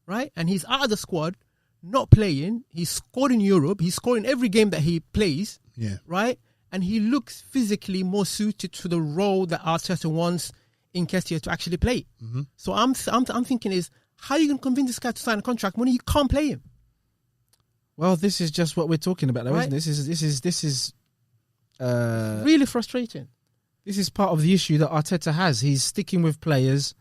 right? And he's out of the squad, not playing. He's scored in Europe. He's scoring every game that he plays, right? And he looks physically more suited to the role that Arteta wants Nketiah to actually play. Mm-hmm. So I'm thinking is, how are you going to convince this guy to sign a contract when you can't play him? Well, this is just what we're talking about, though, isn't it? This is really frustrating. This is part of the issue that Arteta has. He's sticking with players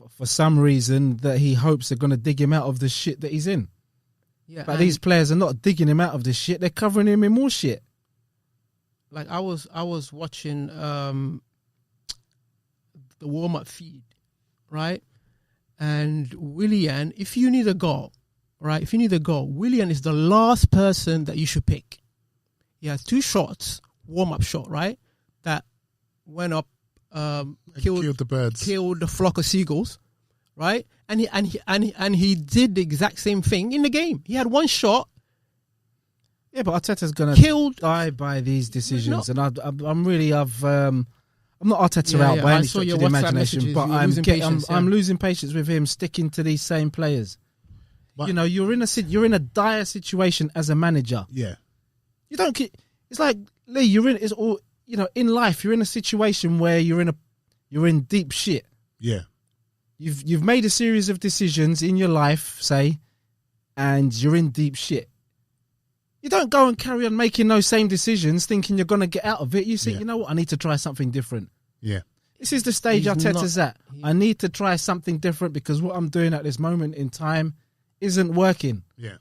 for some reason that he hopes are going to dig him out of the shit that he's in. Yeah, but these players are not digging him out of the shit. They're covering him in more shit. Like I was watching the warm-up feed, right? And Willian, if you need a goal, Willian is the last person that you should pick. He has 2 shots, warm-up shot, right? That went up, killed the birds, killed the flock of seagulls, right? And he did the exact same thing in the game. He had 1 shot. Yeah, but Arteta's gonna die by these decisions, and I'm not Arteta out by any stretch of the imagination, but I'm losing patience with him sticking to these same players. But, you're in a dire situation as a manager. Yeah, you don't. It's like Lee. In life, you're in a situation where you're in deep shit. Yeah, you've made a series of decisions in your life, say, and you're in deep shit. You don't go and carry on making those same decisions thinking you're going to get out of it. You think, you know what, I need to try something different. Yeah. This is the stage Arteta's at. I need to try something different because what I'm doing at this moment in time isn't working. Yeah.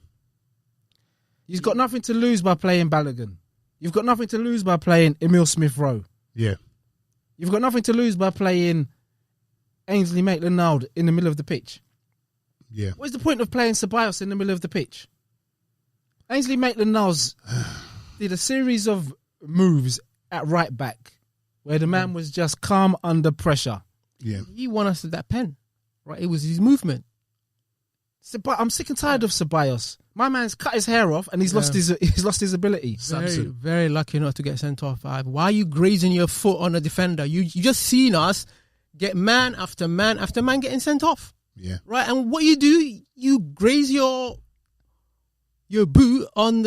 You've got nothing to lose by playing Balogun. You've got nothing to lose by playing Emile Smith-Rowe. Yeah. You've got nothing to lose by playing Ainsley Maitland-Niles in the middle of the pitch. Yeah. What's the point of playing Ceballos in the middle of the pitch? Ainsley Maitland-Niles did a series of moves at right back where the man was just calm under pressure. Yeah. He won us that pen, right? It was his movement. I'm sick and tired of Ceballos. My man's cut his hair off and he's lost his ability. Very, very lucky not to get sent off. Why are you grazing your foot on a defender? You just seen us get man after man after man getting sent off. Yeah. Right? And what you do, you graze your boot on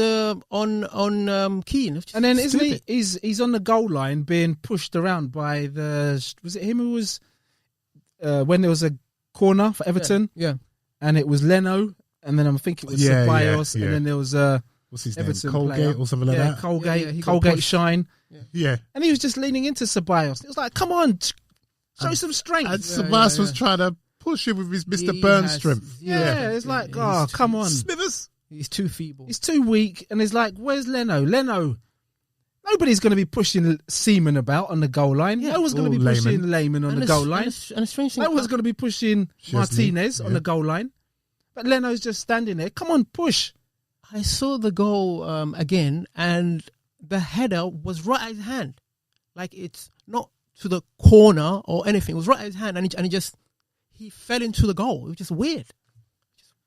Keane. And then he's on the goal line being pushed around by was it him who was when there was a corner for Everton? Yeah. And it was Leno, and then I think it was Ceballos, and then there was what's his Everton name? Colgate player. or something like that. Colgate Shine. Yeah. And he was just leaning into Ceballos. It was like, come on, Show some strength. And Sabas was trying to push him with his Mr. Burns strength. It's like, come on. Smithers. He's too feeble. He's too weak. And it's like, where's Leno? Nobody's going to be pushing Seaman about on the goal line. Yeah. No one's going to be pushing Lehman on the goal line. And a strange thing, No one's going to be pushing Martinez on the goal line. But Leno's just standing there. Come on, push. I saw the goal again, and the header was right at his hand. Like, it's not to the corner or anything. It was right at his hand, and he fell into the goal. It was just weird.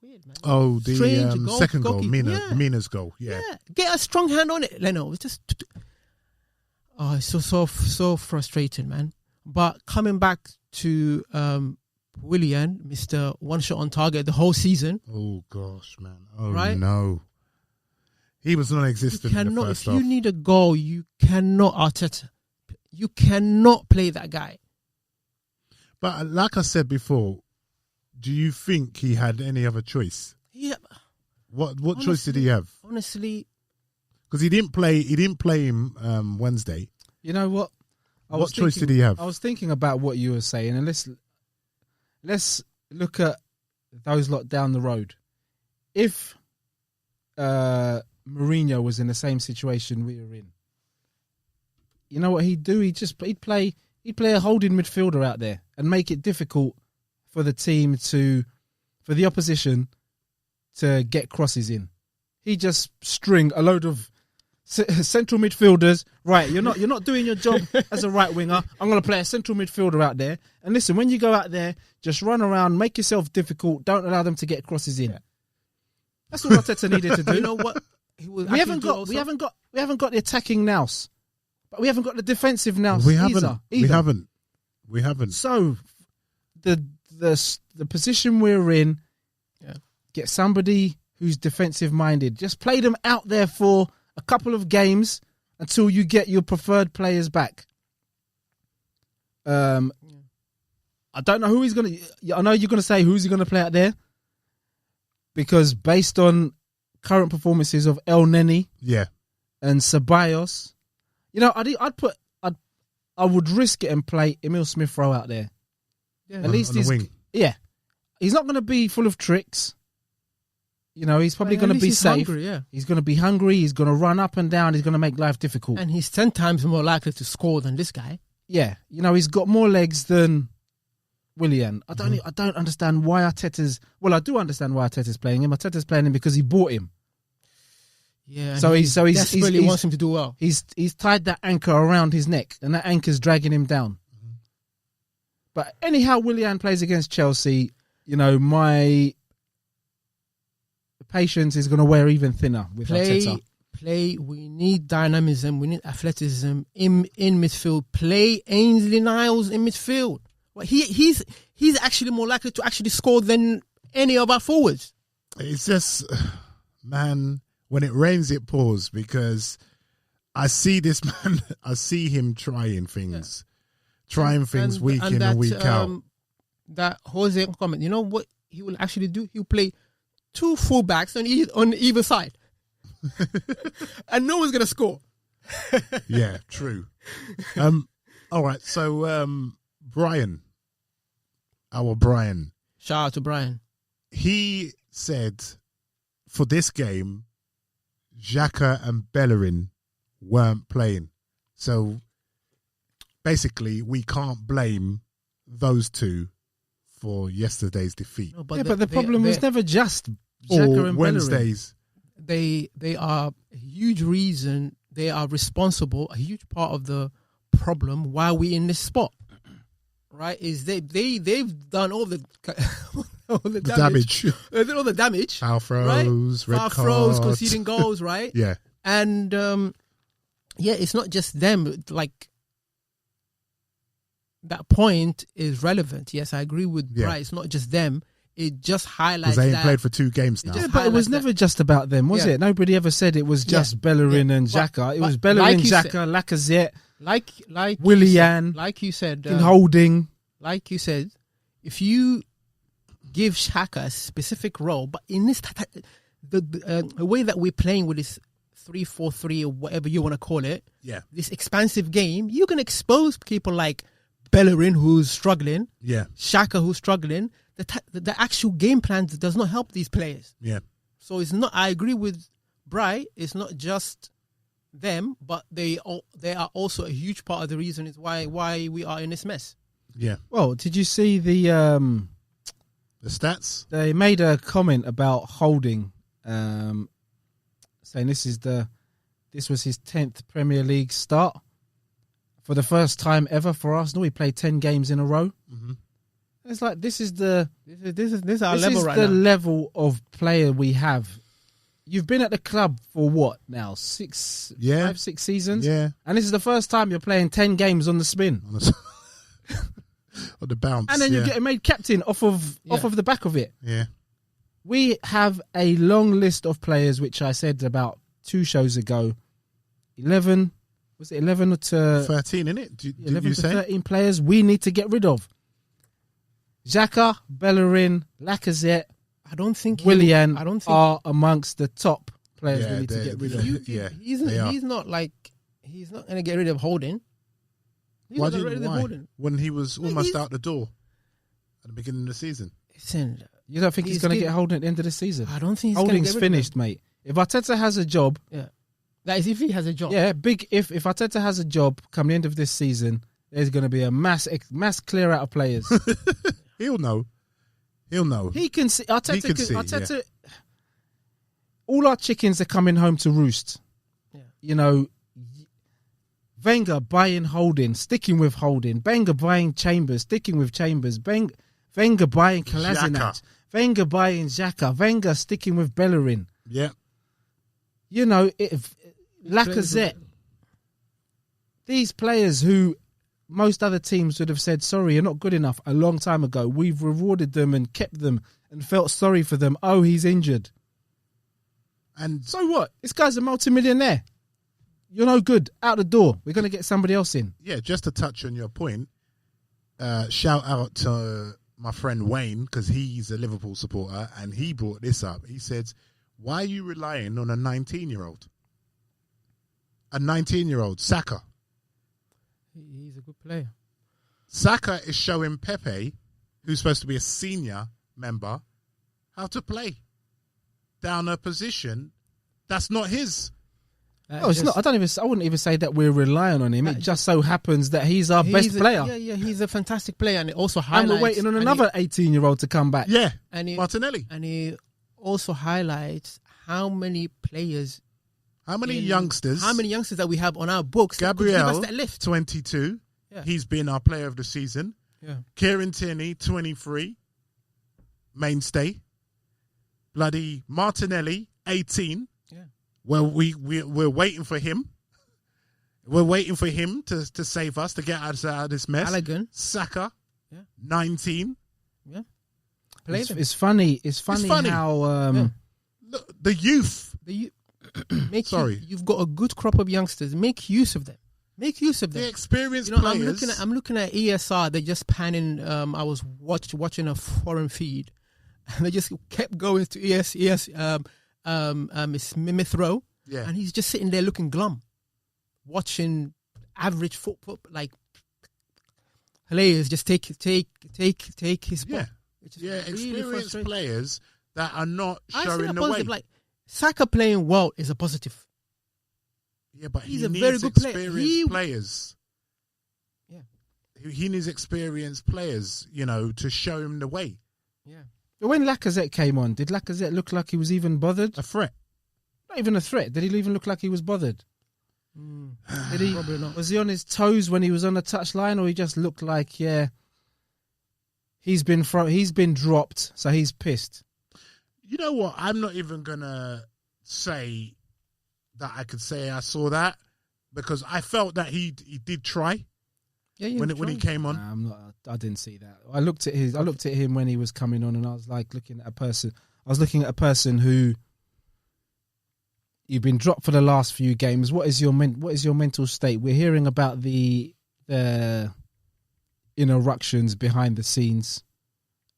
Man. Oh, the second goal, goalkeeper. Mina's goal. Yeah. Get a strong hand on it, Leno. It's just, it's so frustrating, man. But coming back to Willian, Mr. One Shot on Target the whole season. Oh gosh, man. Oh right? No. He was non-existent in the first half. If you need a goal, you cannot Arteta. You cannot play that guy. But like I said before, do you think he had any other choice? Yeah. What choice did he have? Honestly, because he didn't play him Wednesday. You know what? What choice did he have? I was thinking about what you were saying, and let's look at those lot down the road. If Mourinho was in the same situation we were in, you know what he'd do? He'd play a holding midfielder out there and make it difficult for the team for the opposition to get crosses in. He just string a load of central midfielders. Right, you're not doing your job as a right winger. I'm going to play a central midfielder out there. And listen, when you go out there, just run around, make yourself difficult. Don't allow them to get crosses in. Yeah. That's what Arteta needed to do. You know what? We haven't got the attacking nous, but we haven't got the defensive nous. We haven't. So the position we're in, get somebody who's defensive minded. Just play them out there for a couple of games until you get your preferred players back. I don't know who he's going to... I know you're going to say who's he going to play out there, because based on current performances of El Neni and Ceballos, I would risk it and play Emil Smith-Rowe out there. Yeah. At least he's... wing. Yeah. He's not going to be full of tricks. He's probably going to be safe. Hungry, He's going to be hungry. He's going to run up and down. He's going to make life difficult. And he's 10 times more likely to score than this guy. Yeah. He's got more legs than Willian. I don't understand why Arteta's... Well, I do understand why Arteta's playing him. Arteta's playing him because he bought him. Yeah. So he's desperately wants him to do well. He's tied that anchor around his neck, and that anchor's dragging him down. But anyhow, Willian plays against Chelsea. My patience is going to wear even thinner with Arteta. We need dynamism. We need athleticism in midfield. Play Ainsley Niles in midfield. Well, he's actually more likely to actually score than any of our forwards. It's just, man, when it rains, it pours, because I see this man. I see him trying things. Trying things week in and week out. That Jose comment, you know what he will actually do? He'll play 2 fullbacks on either side. And no one's going to score. Yeah, true. All right, so Brian. Shout out to Brian. He said for this game, Xhaka and Bellerin weren't playing. So basically, we can't blame those two for yesterday's defeat. No, but the problem was never just Xhaka and Wednesdays. Bellerin. They are a huge reason. They are responsible. A huge part of the problem why we in this spot, right? Is they've done all the damage. They did all the damage. Foul throws, right? red cards, throws, conceding goals, right? Yeah, and it's not just them. Like, that point is relevant. Yes, I agree with Bright. It's not just them. It just highlights because they ain't played for 2 games now. Yeah, but it was never just about them, was it? Nobody ever said it was just Bellerin and Xhaka. It was Bellerin, Xhaka, Lacazette, like Willian, like you said, Holding. Like you said, if you give Xhaka a specific role, but in this the way that we're playing with this 3-4-3 or whatever you want to call it, this expansive game, you can expose people like Bellerin who's struggling, Yeah. Xhaka who's struggling. The actual game plan does not help these players. Yeah. So it's not. I agree with Bry. It's not just them, but they are also a huge part of the reason is why we are in this mess. Yeah. Well, did you see the stats? They made a comment about Holding, saying this was his 10th Premier League start for the first time ever for Arsenal. He played 10 games in a row. Mm-hmm. It's like this is our level right the now. level of player we have. You've been at the club for what now? 5, 6 seasons? Yeah. And this is the first time you're playing 10 games on the spin. On the bounce. And then you're getting made captain off of the back of it. Yeah. We have a long list of players, which I said about 2 shows ago. 11, was it 11 to 13, innit? Did 11 you to say? 13 players we need to get rid of. Xhaka, Bellerin, Lacazette, I don't think Willian are amongst the top players we need to get rid of. He's not going to get rid of Holding. Why? When he was almost out the door at the beginning of the season. Listen, you don't think he's going to get Holding at the end of the season? I don't think he's Holding's finished, mate. If Arteta has a job, that is if he has a job. Yeah, big if Arteta has a job come the end of this season, there's going to be a mass clear out of players. He'll know. He can see. Arteta. Yeah. All our chickens are coming home to roost. Yeah. You know, Wenger buying Holding, sticking with Holding. Wenger buying Chambers, sticking with Chambers. Wenger buying Kolasinac. Wenger buying Xhaka. Wenger sticking with Bellerin. Yeah. You know, Lacazette. These players who most other teams would have said, sorry, you're not good enough a long time ago. We've rewarded them and kept them and felt sorry for them. Oh, he's injured. And so what? This guy's a multimillionaire. You're no good. Out the door. We're going to get somebody else in. Yeah, just to touch on your point, shout out to my friend Wayne, because he's a Liverpool supporter, and he brought this up. He said, why are you relying on a 19-year-old? A 19-year-old, Saka. He's a good player. Saka is showing Pepe, who's supposed to be a senior member, how to play down a position that's not his. It's not. I wouldn't even say that we're relying on him. It just so happens that he's our best player. Yeah, he's a fantastic player, and it also highlights. And we're waiting on another 18-year-old to come back. Yeah, Martinelli, and he also highlights how many players. How many youngsters that we have on our books? Gabriel, that lift. 22. Yeah. He's been our player of the season. Yeah. Kieran Tierney, 23. Mainstay. Bloody Martinelli, 18. Yeah. Well, we're waiting for him. We're waiting for him to save us, to get us out of this mess. Balogun. Saka, 19. Yeah. It's funny. It's funny how the youth. You've got a good crop of youngsters. Make use of them. The experienced players. I'm looking at ESR. They're just panning. I was watching a foreign feed, and they just kept going to Smith Rowe. Yeah, and he's just sitting there looking glum, watching average football like players just take his spot. Yeah, experienced players that are not showing the way. Like Saka playing well is a positive. Yeah, but he's he a needs very good experienced players. Yeah, he needs experienced players, to show him the way. Yeah. But when Lacazette came on, did Lacazette look like he was even bothered? A threat? Not even a threat. Did he even look like he was bothered? Did he? Probably not. Was he on his toes when he was on the touchline, or he just looked like he's been dropped, so he's pissed? You know what? I'm not even gonna say that I could say I saw that, because I felt that he did try. Yeah, when he came on. I didn't see that. I looked at him when he was coming on, and I was like looking at a person. I was looking at a person who you've been dropped for the last few games. What is your mental state? We're hearing about the interruptions behind the scenes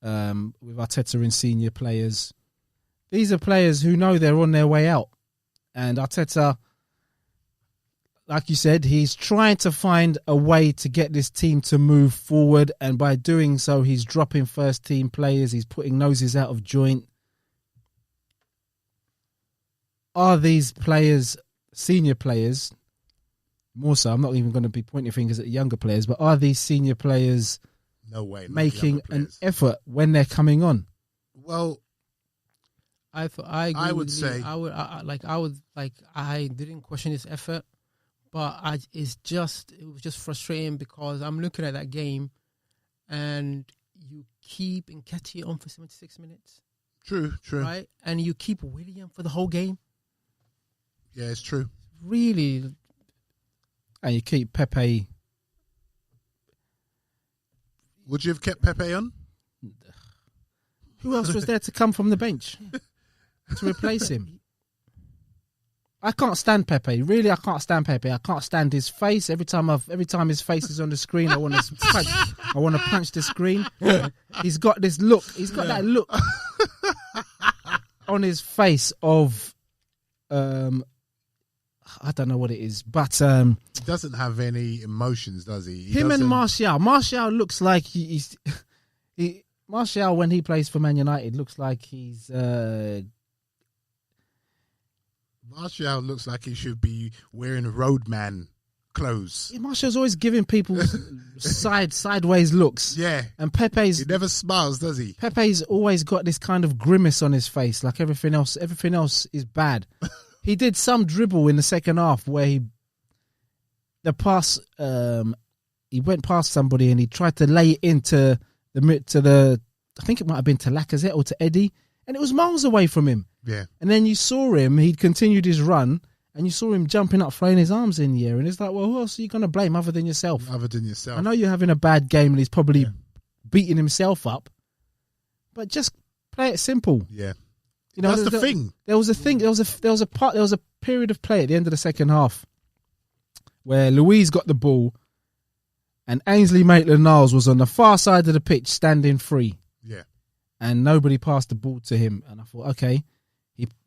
with Arteta and senior players. These are players who know they're on their way out. And Arteta, like you said, he's trying to find a way to get this team to move forward, and by doing so, he's dropping first team players. He's putting noses out of joint. Are these players, senior players, more so? I'm not even going to be pointing fingers at younger players, but are these senior players No way. making an effort when they're coming on? Well, I would say I didn't question his effort, but it was just frustrating because I'm looking at that game, and you keep Nketiah on for 76 minutes. True. Right, and you keep William for the whole game. Yeah, it's true. Really, And you keep Pepe. Would you have kept Pepe on? Who else was there to come from the bench to replace him? I can't stand Pepe. Really, I can't stand Pepe. I can't stand his face. Every time his face is on the screen, I want to punch. I want to punch the screen. He's got this look. He's got that look on his face of, I don't know what it is, but he doesn't have any emotions, does he? Him and Martial looks like he's Martial, when he plays for Man United, looks like he's. Martial looks like he should be wearing roadman clothes. Martial's always giving people sideways looks. Yeah. And he never smiles, does he? Pepe's always got this kind of grimace on his face, like everything else is bad. He did some dribble in the second half where he went past somebody and he tried to lay it into the I think it might have been to Lacazette or to Eddie, and it was miles away from him. Yeah. And then you saw him, he'd continued his run, and you saw him jumping up, throwing his arms in the air, and it's like, well, who else are you going to blame other than yourself? I know you're having a bad game and he's probably beating himself up, but just play it simple. Yeah. You know, that's the thing. There was a period of play at the end of the second half where Luiz got the ball and Ainsley Maitland-Niles was on the far side of the pitch standing free. Yeah. And nobody passed the ball to him. And I thought, okay.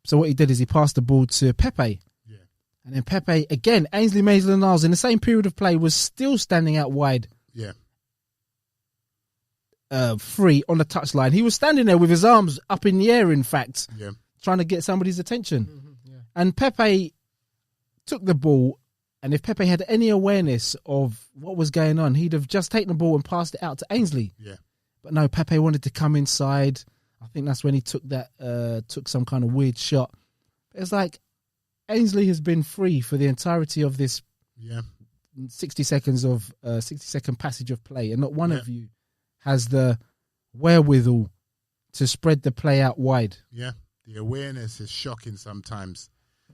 So what he did is he passed the ball to Pepe. Yeah. And then Pepe, again, Ainsley Maitland-Niles in the same period of play was still standing out wide. Yeah. Free on the touchline. He was standing there with his arms up in the air, in fact, trying to get somebody's attention. Mm-hmm, yeah. And Pepe took the ball, and if Pepe had any awareness of what was going on, he'd have just taken the ball and passed it out to Ainsley. Yeah. But no, Pepe wanted to come inside. I think that's when he took some kind of weird shot. It's like Ainsley has been free for the entirety of this 60 second passage of play, and not one of you has the wherewithal to spread the play out wide. Yeah, the awareness is shocking sometimes.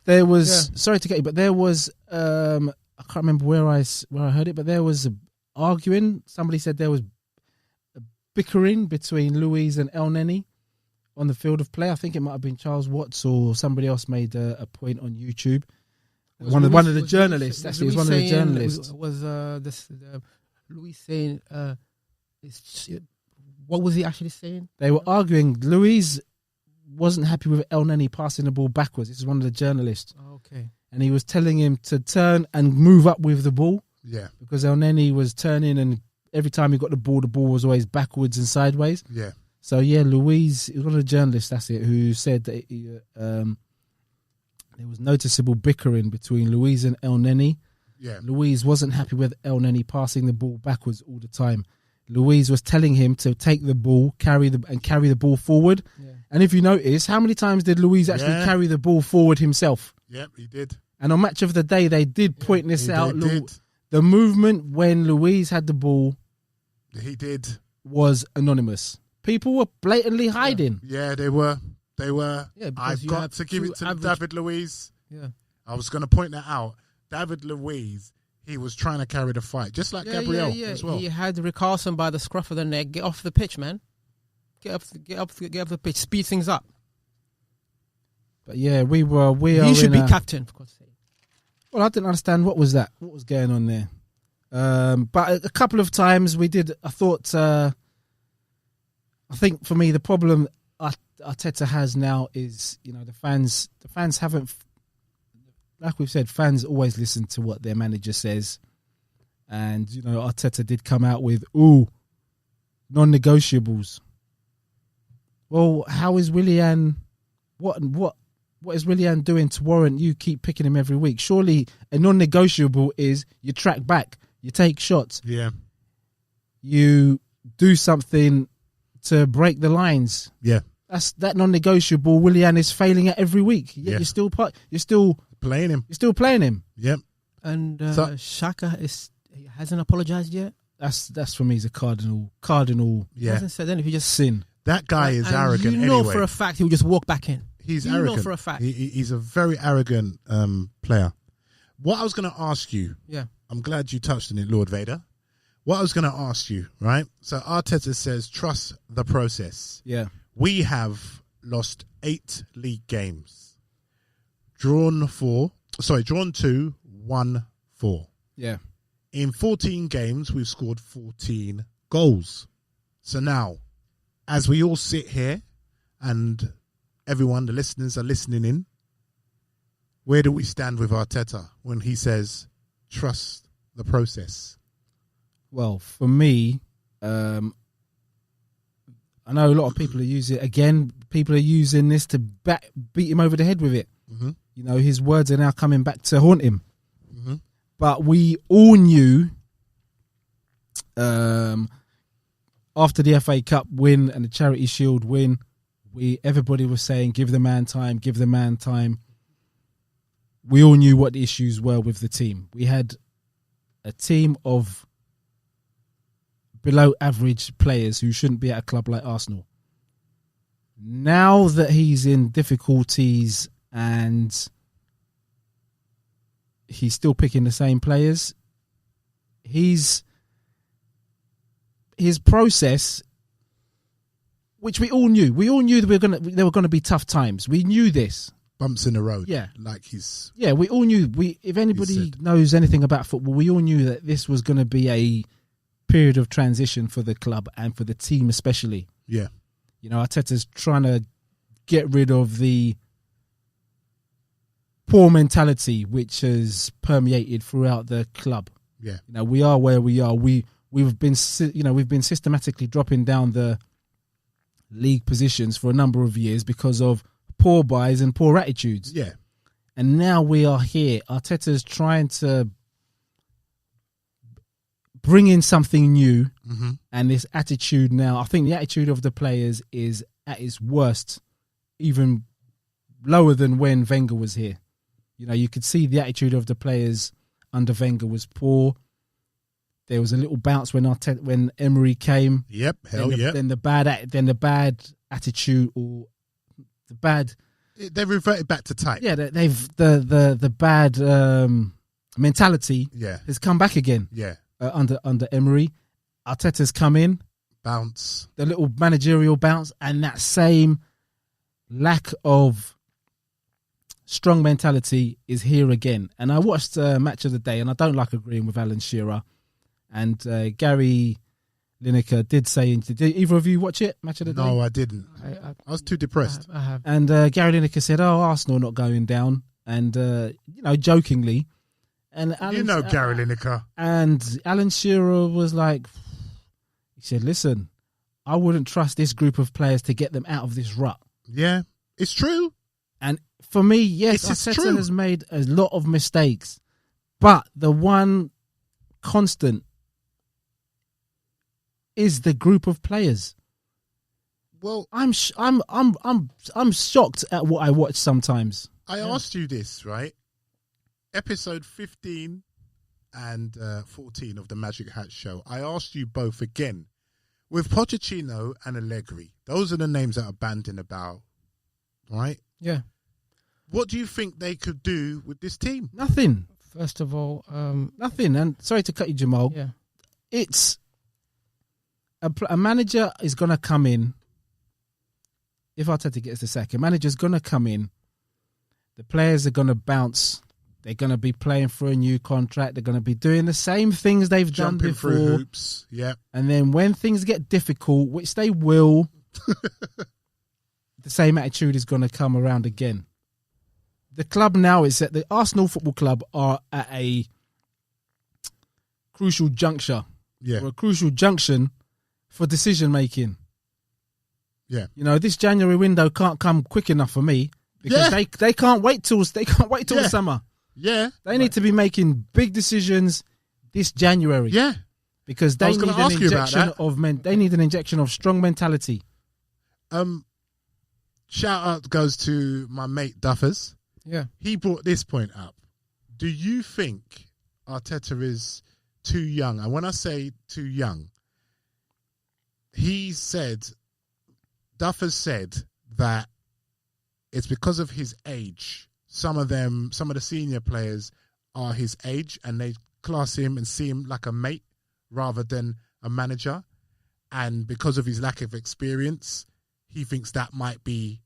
There was, sorry to get you, but there was, I can't remember where I heard it, but there was arguing. Somebody said there was bickering between Luiz and El Neni on the field of play. I think it might have been Charles Watts or somebody else made a point on YouTube. One of the journalists. Actually, it was one of the journalists. Was Luiz saying? What was he actually saying? They were arguing. Luiz wasn't happy with El Neni passing the ball backwards. This is one of the journalists. Oh, okay. And he was telling him to turn and move up with the ball. Yeah. Because El Neni was turning, and every time he got the ball was always backwards and sideways. Yeah. So, Luiz, it was one of the journalists, that's it, who said that there was noticeable bickering between Luiz and El Neni. Yeah. Luiz wasn't happy with El Neni passing the ball backwards all the time. Luiz was telling him to take the ball, carry the ball forward. Yeah. And if you notice, how many times did Luiz actually carry the ball forward himself? Yep, he did. And on Match of the Day, they did point this out. The movement when Luiz had the ball, he did, was anonymous. People were blatantly hiding. Yeah, they were. Yeah, I've got to give it to David Luiz. Yeah, I was going to point that out. David Luiz, he was trying to carry the fight, just like Gabriel as well. He had Rick Carlson by the scruff of the neck. Get off the pitch, man. Get off the pitch. Speed things up. But yeah, we are. He should be captain, for God's sake. Well, I didn't understand what was going on there. But a couple of times we did. I thought. I think for me the problem Arteta has now is the fans haven't. like we've said, fans always listen to what their manager says. And, you know, Arteta did come out with, non-negotiables. Well, how is Willian, what is Willian doing to warrant you keep picking him every week? Surely a non-negotiable is you track back, you take shots. Yeah. You do something to break the lines. Yeah. That's that non-negotiable. Willian is failing at every week. Yet Yeah. you're still Playing him. You're still playing him. Yep. And Xhaka hasn't apologized yet. That's for me is a cardinal. He Yeah. hasn't said anything. He just Sin. That guy is and arrogant you know anyway. for a fact he'll just walk back in. He's you arrogant. know for a fact. He's a very arrogant player. What I was going to ask you, Yeah. I'm glad you touched on it, Lord Vader. What I was going to ask you, right? So Arteta says, trust the process. Yeah. We have lost 8 league games. Drawn 2, won 4. Yeah. In 14 games, we've scored 14 goals. So now, as we all sit here and everyone, the listeners are listening in, where do we stand with Arteta when he says, trust the process? Well, for me, I know a lot of people are using it. Again, people are using this to beat him over the head with it. Mm-hmm. You know, his words are now coming back to haunt him. Mm-hmm. But we all knew after the FA Cup win and the Charity Shield win, everybody was saying, give the man time, give the man time. We all knew what the issues were with the team. We had a team of below average players who shouldn't be at a club like Arsenal. Now that he's in difficulties and he's still picking the same players, his process, which we all knew that there were going to be tough times. We knew this. Bumps in the road. Yeah. Like he's... Yeah, we all knew. If anybody knows anything about football, we all knew that this was going to be a period of transition for the club and for the team especially. Yeah. You know, Arteta's trying to get rid of the poor mentality which has permeated throughout the club. Yeah. You know, we are where we are. We've been systematically dropping down the league positions for a number of years because of poor buys and poor attitudes. Yeah. And now we are here. Arteta's trying to bring in something new. Mm-hmm. And this attitude now, I think the attitude of the players is at its worst, even lower than when Wenger was here. You know, you could see the attitude of the players under Wenger was poor. There was a little bounce when Emery came. Yep, Then the bad attitude or the bad. They reverted back to type. Yeah, the bad mentality. Yeah. Has come back again. Yeah. Under Emery, Arteta's come in. Bounce. The little managerial bounce and that same lack of strong mentality is here again. And I watched Match of the Day, and I don't like agreeing with Alan Shearer. And Gary Lineker did say, did either of you watch it, Match of the Day? No, I didn't. I was too depressed. I have. And Gary Lineker said, Arsenal not going down. And, jokingly. And Gary Lineker. And Alan Shearer was like, he said, listen, I wouldn't trust this group of players to get them out of this rut. Yeah, it's true. And for me, yes, Arteta has made a lot of mistakes. But the one constant is the group of players. Well, I'm shocked at what I watch sometimes. I asked you this, right? Episode 15 and 14 of the Magic Hat Show. I asked you both again. With Pochettino and Allegri, those are the names that are bandying about, right? Yeah. What do you think they could do with this team? Nothing. First of all, nothing. And sorry to cut you, Jamal. Yeah. It's a manager is going to come in. If Arteta gets the sack, a manager's going to come in. The players are going to bounce. They're going to be playing for a new contract. They're going to be doing the same things they've done before. Jumping through hoops. Yeah. And then when things get difficult, which they will, the same attitude is going to come around again. the club now is that the Arsenal Football Club are at a crucial juncture. Yeah. Or a crucial junction for decision making. Yeah. You know, this January window can't come quick enough for me because they can't wait till the summer. Yeah. They need to be making big decisions this January. Yeah. Because they need an injection they need an injection of strong mentality. Shout out goes to my mate Duffers. Yeah. He brought this point up. Do you think Arteta is too young? And when I say too young, Duffers said that it's because of his age. Some of the senior players are his age and they class him and see him like a mate rather than a manager. And because of his lack of experience, he thinks that might be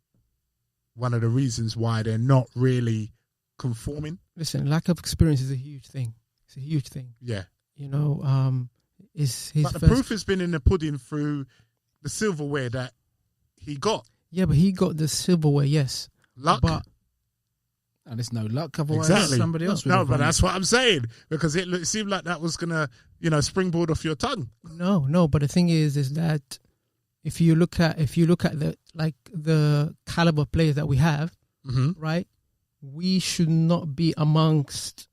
one of the reasons why they're not really conforming. Listen, lack of experience is a huge thing. It's a huge thing. Yeah. You know, but the proof has been in the pudding through the silverware that he got. Yeah, but he got the silverware, yes. Luck. But there's no luck. Otherwise, exactly. Somebody else would No, have but won that's what I'm saying. Because it seemed like that was going to, springboard off your tongue. No. But the thing is that if you look at the caliber of players that we have, right, we should not be amongst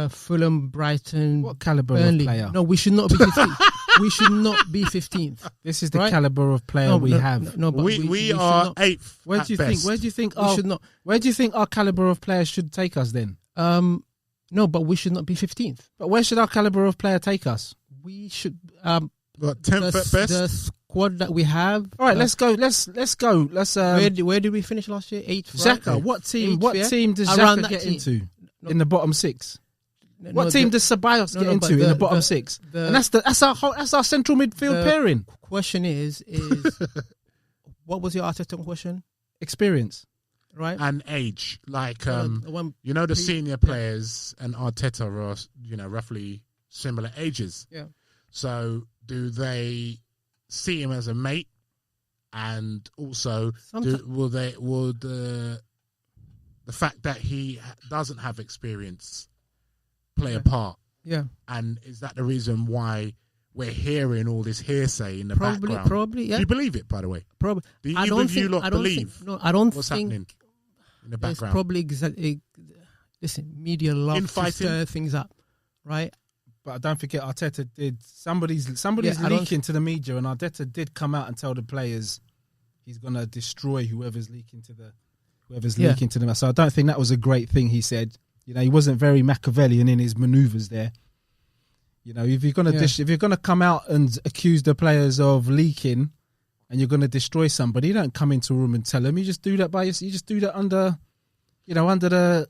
Fulham, Brighton. What caliber Burnley. of player? No, we should not be 15th. We should not be 15th. This is the right? caliber of player we have. No, but we are 8th. Where do you think? Where do you think our caliber of players should take us then? No, but we should not be 15th. But where should our caliber of player take us? We should. 10th at best. The squad that we have. All right, let's go. Let's go. Let's. Where did we finish last year? 8th. Xhaka. Right? What team? 8th, what yeah? team does Around Xhaka get team. into in the bottom 6? What team does Ceballos get into in the bottom 6? And that's our central midfield pairing. Question is what was your Arteta question? Experience, right? And age. Like the pre- senior players and Arteta are roughly similar ages. Yeah. So do they see him as a mate? And also, will the fact that he doesn't have experience play a part? Yeah. And is that the reason why we're hearing all this hearsay in the background? Probably, yeah. Do you believe it, by the way? Probably. Do either of you lot believe what's happening in the background? It's probably exactly. Listen, media love to stir things up, right? But don't forget, Arteta did. Somebody's leaking to the media, and Arteta did come out and tell the players he's going to destroy whoever's leaking to them. So I don't think that was a great thing he said. You know, he wasn't very Machiavellian in his manoeuvres there. You know, if you're gonna come out and accuse the players of leaking, and you're gonna destroy somebody, you don't come into a room and tell them. You just do that you just do that under the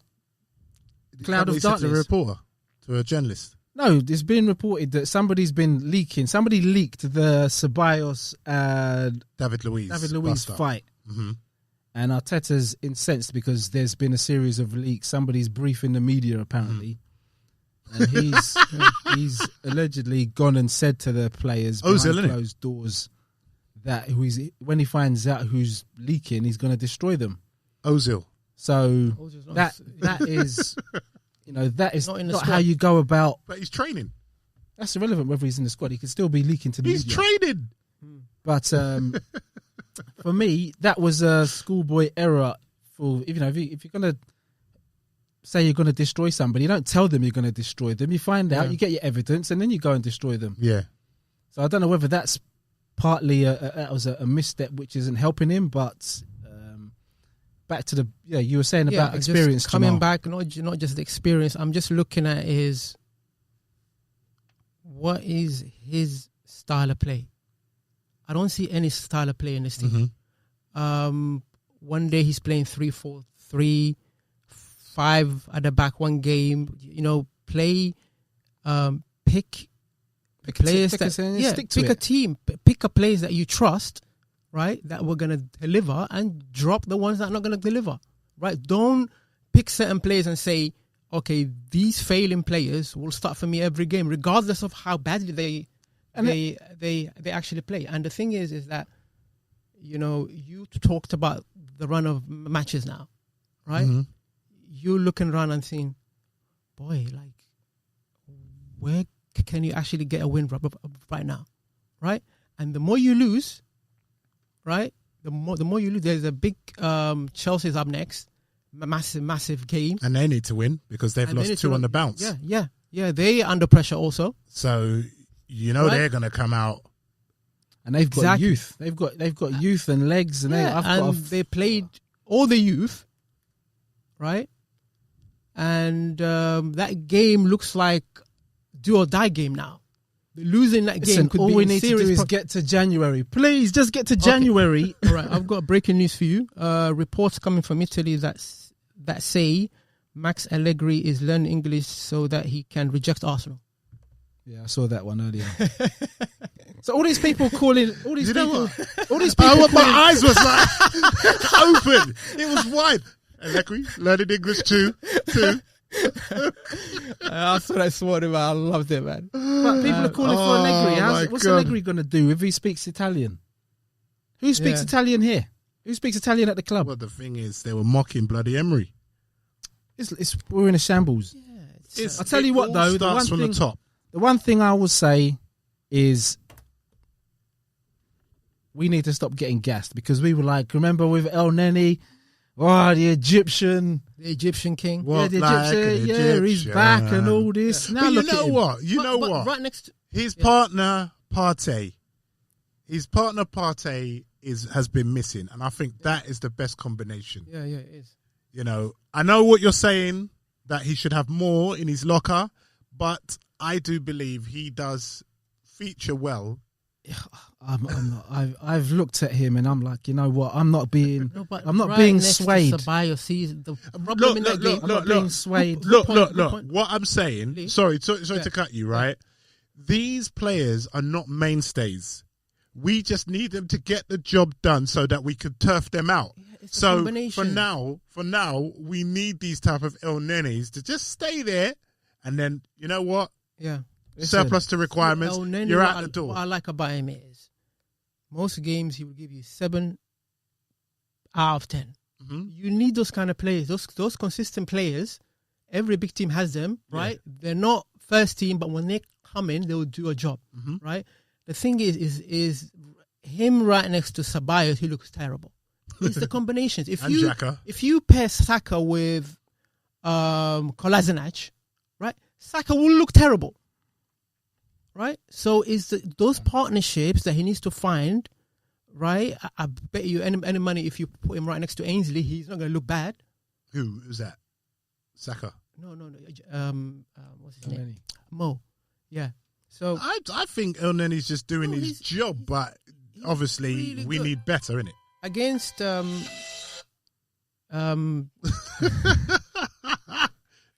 cloud of darkness. To a reporter, to a journalist. No, it's been reported that somebody's been leaking. Somebody leaked the Ceballos and David Luiz fight. Mm-hmm. And Arteta's incensed because there's been a series of leaks. Somebody's briefing the media, apparently. And he's allegedly gone and said to the players behind closed doors that when he finds out who's leaking, he's going to destroy them. Ozil. So that is not how you go about. But he's training. That's irrelevant whether he's in the squad. He could still be leaking to the media. He's training. But for me, that was a schoolboy error. If you're going to say you're going to destroy somebody, you don't tell them you're going to destroy them. You find out, you get your evidence, and then you go and destroy them. Yeah. So I don't know whether that's partly that was a misstep which isn't helping him, but back to you were saying about experience. Coming back, not just the experience. I'm just looking at what is his style of play. I don't see any style of play in this team. Mm-hmm. One day he's playing 3-4-3, 5 at the back. One game, play, pick players pick a team, pick a players that you trust, right? That we're gonna deliver, and drop the ones that are not gonna deliver, right? Don't pick certain players and say, okay, these failing players will start for me every game, regardless of how badly they actually play. And the thing is that, you talked about the run of matches now, right? Mhm. You're looking around and saying, boy, like, where can you actually get a win right now, right? And the more you lose, right, the more you lose. There's a big Chelsea's up next, massive game, And they need to win because they've And they need lost to 2 on win. the bounce. Yeah. They are under pressure also. So Right. they're going to come out. And they've got Exactly. youth. They've got youth and legs, and They played all the youth, right? And that game looks like do or die game now. Losing that game could all be we in need to do serious is get to January. Please, just get to January. All right, I've got breaking news for you. Reports coming from Italy that say Max Allegri is learning English so that he can reject Arsenal. Yeah, I saw that one earlier. So all these people calling, all these You know people, what? all these people. My calling, eyes was like open. It was wide. Allegri, learning English too. I saw that sworn him. I loved it, man. but people are calling for Allegri. my What's God. Allegri going to do if he speaks Italian? Who speaks Yeah. Italian here? Who speaks Italian at the club? Well, the thing is, they were mocking bloody Emery. We're in a shambles. I'll tell you what, though, starts from the top. The one thing I will say is we need to stop getting gassed, because we were like, remember with El Neni, the Egyptian, king. What, the like Egyptian, an he's back and Egyptian. all this. Now But you look know at him. what? You know But what? right next to His partner Partey has been missing, and I think that is the best combination. yeah, it is. You know, I know what you're saying, that he should have more in his locker, but I do believe he does feature well. I'm not. I've looked at him and I'm like, you know what? I'm not being. No, but I'm not right being next to swayed. Ceballos, he's the problem in that game. I'm not being swayed. Look. point. What I'm saying, Please. sorry Yeah. to cut you, right? These players are not mainstays. We just need them to get the job done so that we could turf them out. It's a So combination. for now, we need these type of El Nenes to just stay there, and then you know what? Yeah. Surplus to requirements, El Neni, you're what out the door. What I like about him is most games he will give you 7 out of 10. Mhm. You need those kind of players, those consistent players. Every big team has them, right? They're not first team, but when they come in, they will do a job, Mhm. right? The thing is him right next to Ceballos, he looks terrible. It's the combinations. And Xhaka. If you pair Saka with Kolasinac, right? Saka will look terrible, right? So it's those partnerships that he needs to find, right? I bet you any money if you put him right next to Ainsley, he's not going to look bad. Who's that? Saka. No. What's his name? Neni. Mo. Yeah. So I think El Nene's just doing his he's- job, but obviously really we good. need better, innit? against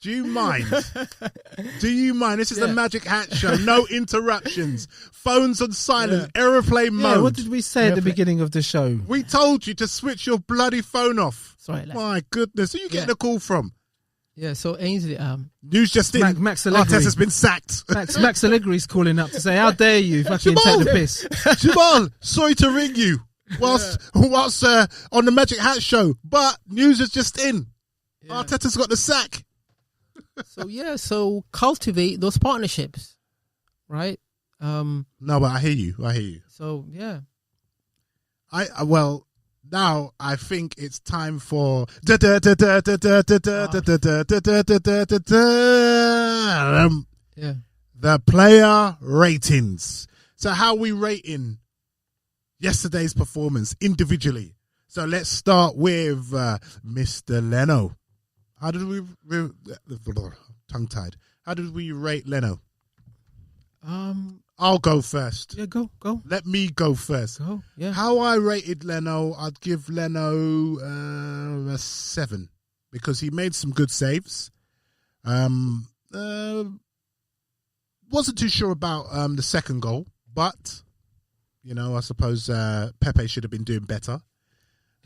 Do you mind? Do you mind? This is the Yeah. Magic Hat Show. No interruptions. Phones on silent. Aeroplane Yeah, mode. what did we say at the Referee. beginning of the show? We told you to switch your bloody phone off. sorry, like, My goodness. Who you getting Yeah. a call from? yeah. So Ainsley, News just in. Max Allegri. Arteta's been sacked. Max Allegri's calling up to say, "How dare you fucking Jamal! take the piss?" Jamal, sorry to ring you whilst on the Magic Hat Show, but news is just in. Yeah. Arteta's got the sack. So cultivate those partnerships, right? No, but I hear you. So yeah, Well, now I think it's time for yeah. the player ratings. So how are we rating yesterday's performance individually? So let's start with Mr. Leno. How did we tongue-tied? How did we rate Leno? I'll go first. Yeah, go. Let me go first. Yeah. How I rated Leno, I'd give Leno a 7 because he made some good saves. Wasn't too sure about the second goal, but you know, I suppose Pepe should have been doing better.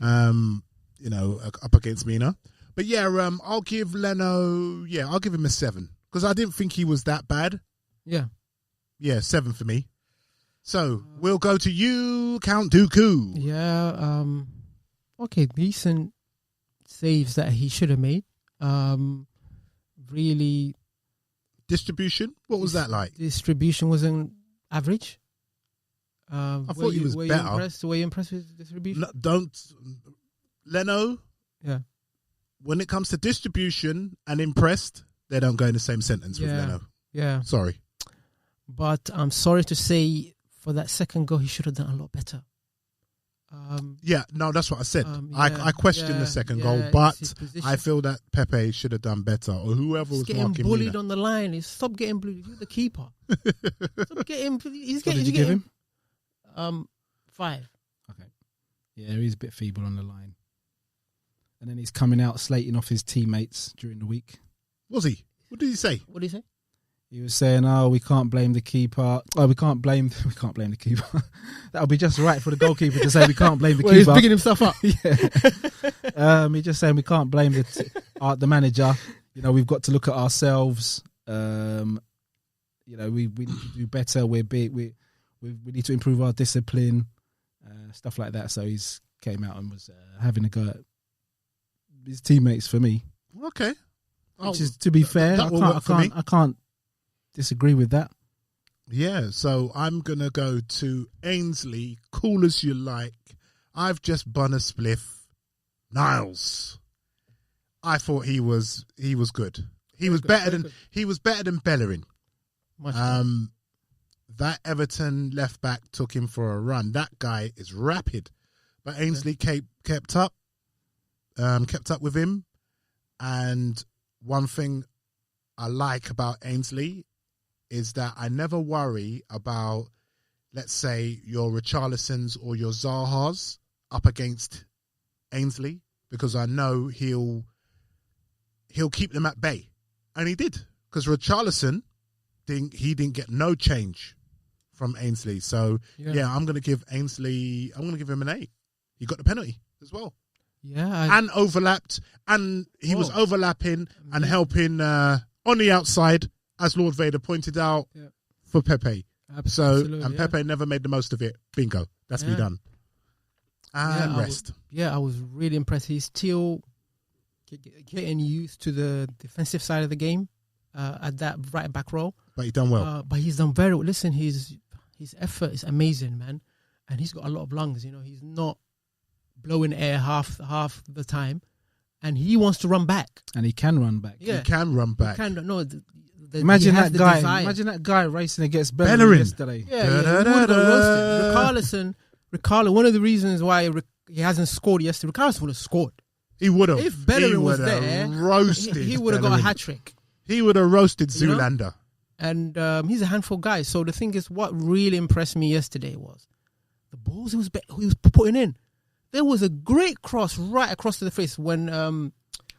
You know, up against Mina. But yeah, I'll give Leno. Yeah, I'll give him a 7 because I didn't think he was that bad. Yeah. Yeah, 7 for me. So we'll go to you, Count Dooku. Yeah. Okay, decent saves that he should have made. Really, Distribution? What was that like? distribution wasn't average. I thought he was better. Were you impressed with distribution? No, don't. Leno, Yeah. when it comes to distribution and impressed, they don't go in the same sentence with Leno. Yeah. Sorry. But I'm sorry to say, for that second goal, he should have done a lot better. Yeah, no, that's what I said. Yeah, I questioned the second goal, it's but his position. I feel that Pepe should have done better, or whoever He's was getting marking bullied Mina. on the line. Stop getting bullied. You're the keeper. Stop getting. He's What getting. did you give him? 5. Okay. Yeah, he's a bit feeble on the line. And then he's coming out slating off his teammates during the week. Was he? What did he say? What did he say? He was saying, "Oh, we can't blame the keeper. Oh, we can't blame the keeper. That would be just right for the goalkeeper to say we can't blame the Well, keeper." he's picking himself up. Yeah. He's just saying we can't blame the manager. You know, we've got to look at ourselves. You know, we need to do better. We need to improve our discipline, stuff like that. So he's came out and was having a go at his teammates for me. Okay. Which is, to be fair, I can't disagree with that. Yeah, so I'm going to go to Ainsley, cool as you like. I've just bun a spliff. Niles. I thought he was good. He was better than Bellerin. That Everton left back took him for a run. That guy is rapid. But Ainsley kept up with him. And one thing I like about Ainsley is that I never worry about, let's say, your Richarlisons or your Zahas up against Ainsley, because I know he'll keep them at bay. And he did, because Richarlison didn't get no change from Ainsley. So yeah, I'm gonna give him an 8. He got the penalty as well. Yeah, and overlapped, and he was overlapping and helping on the outside, as Lord Vader pointed out, for Pepe. Absolutely, and Pepe never made the most of it. Bingo, that's me done. And rest. I was really impressed. He's still getting used to the defensive side of the game at that right back role. But he's done well. But he's done very well. Listen, his effort is amazing, man, and he's got a lot of lungs. You know, he's not blowing air half the time, and he wants to run back. And he can run back. Yeah. He can run back. Imagine that guy racing against Bellerin yesterday. Ricardo, one of the reasons why he hasn't scored yesterday, Ricardo would have scored. He would have. If Bellerin was there, he would have got a hat trick. He would have roasted Zoolander. And he's a handful guy. So the thing is, what really impressed me yesterday was the balls he was putting in. There was a great cross right across to the face when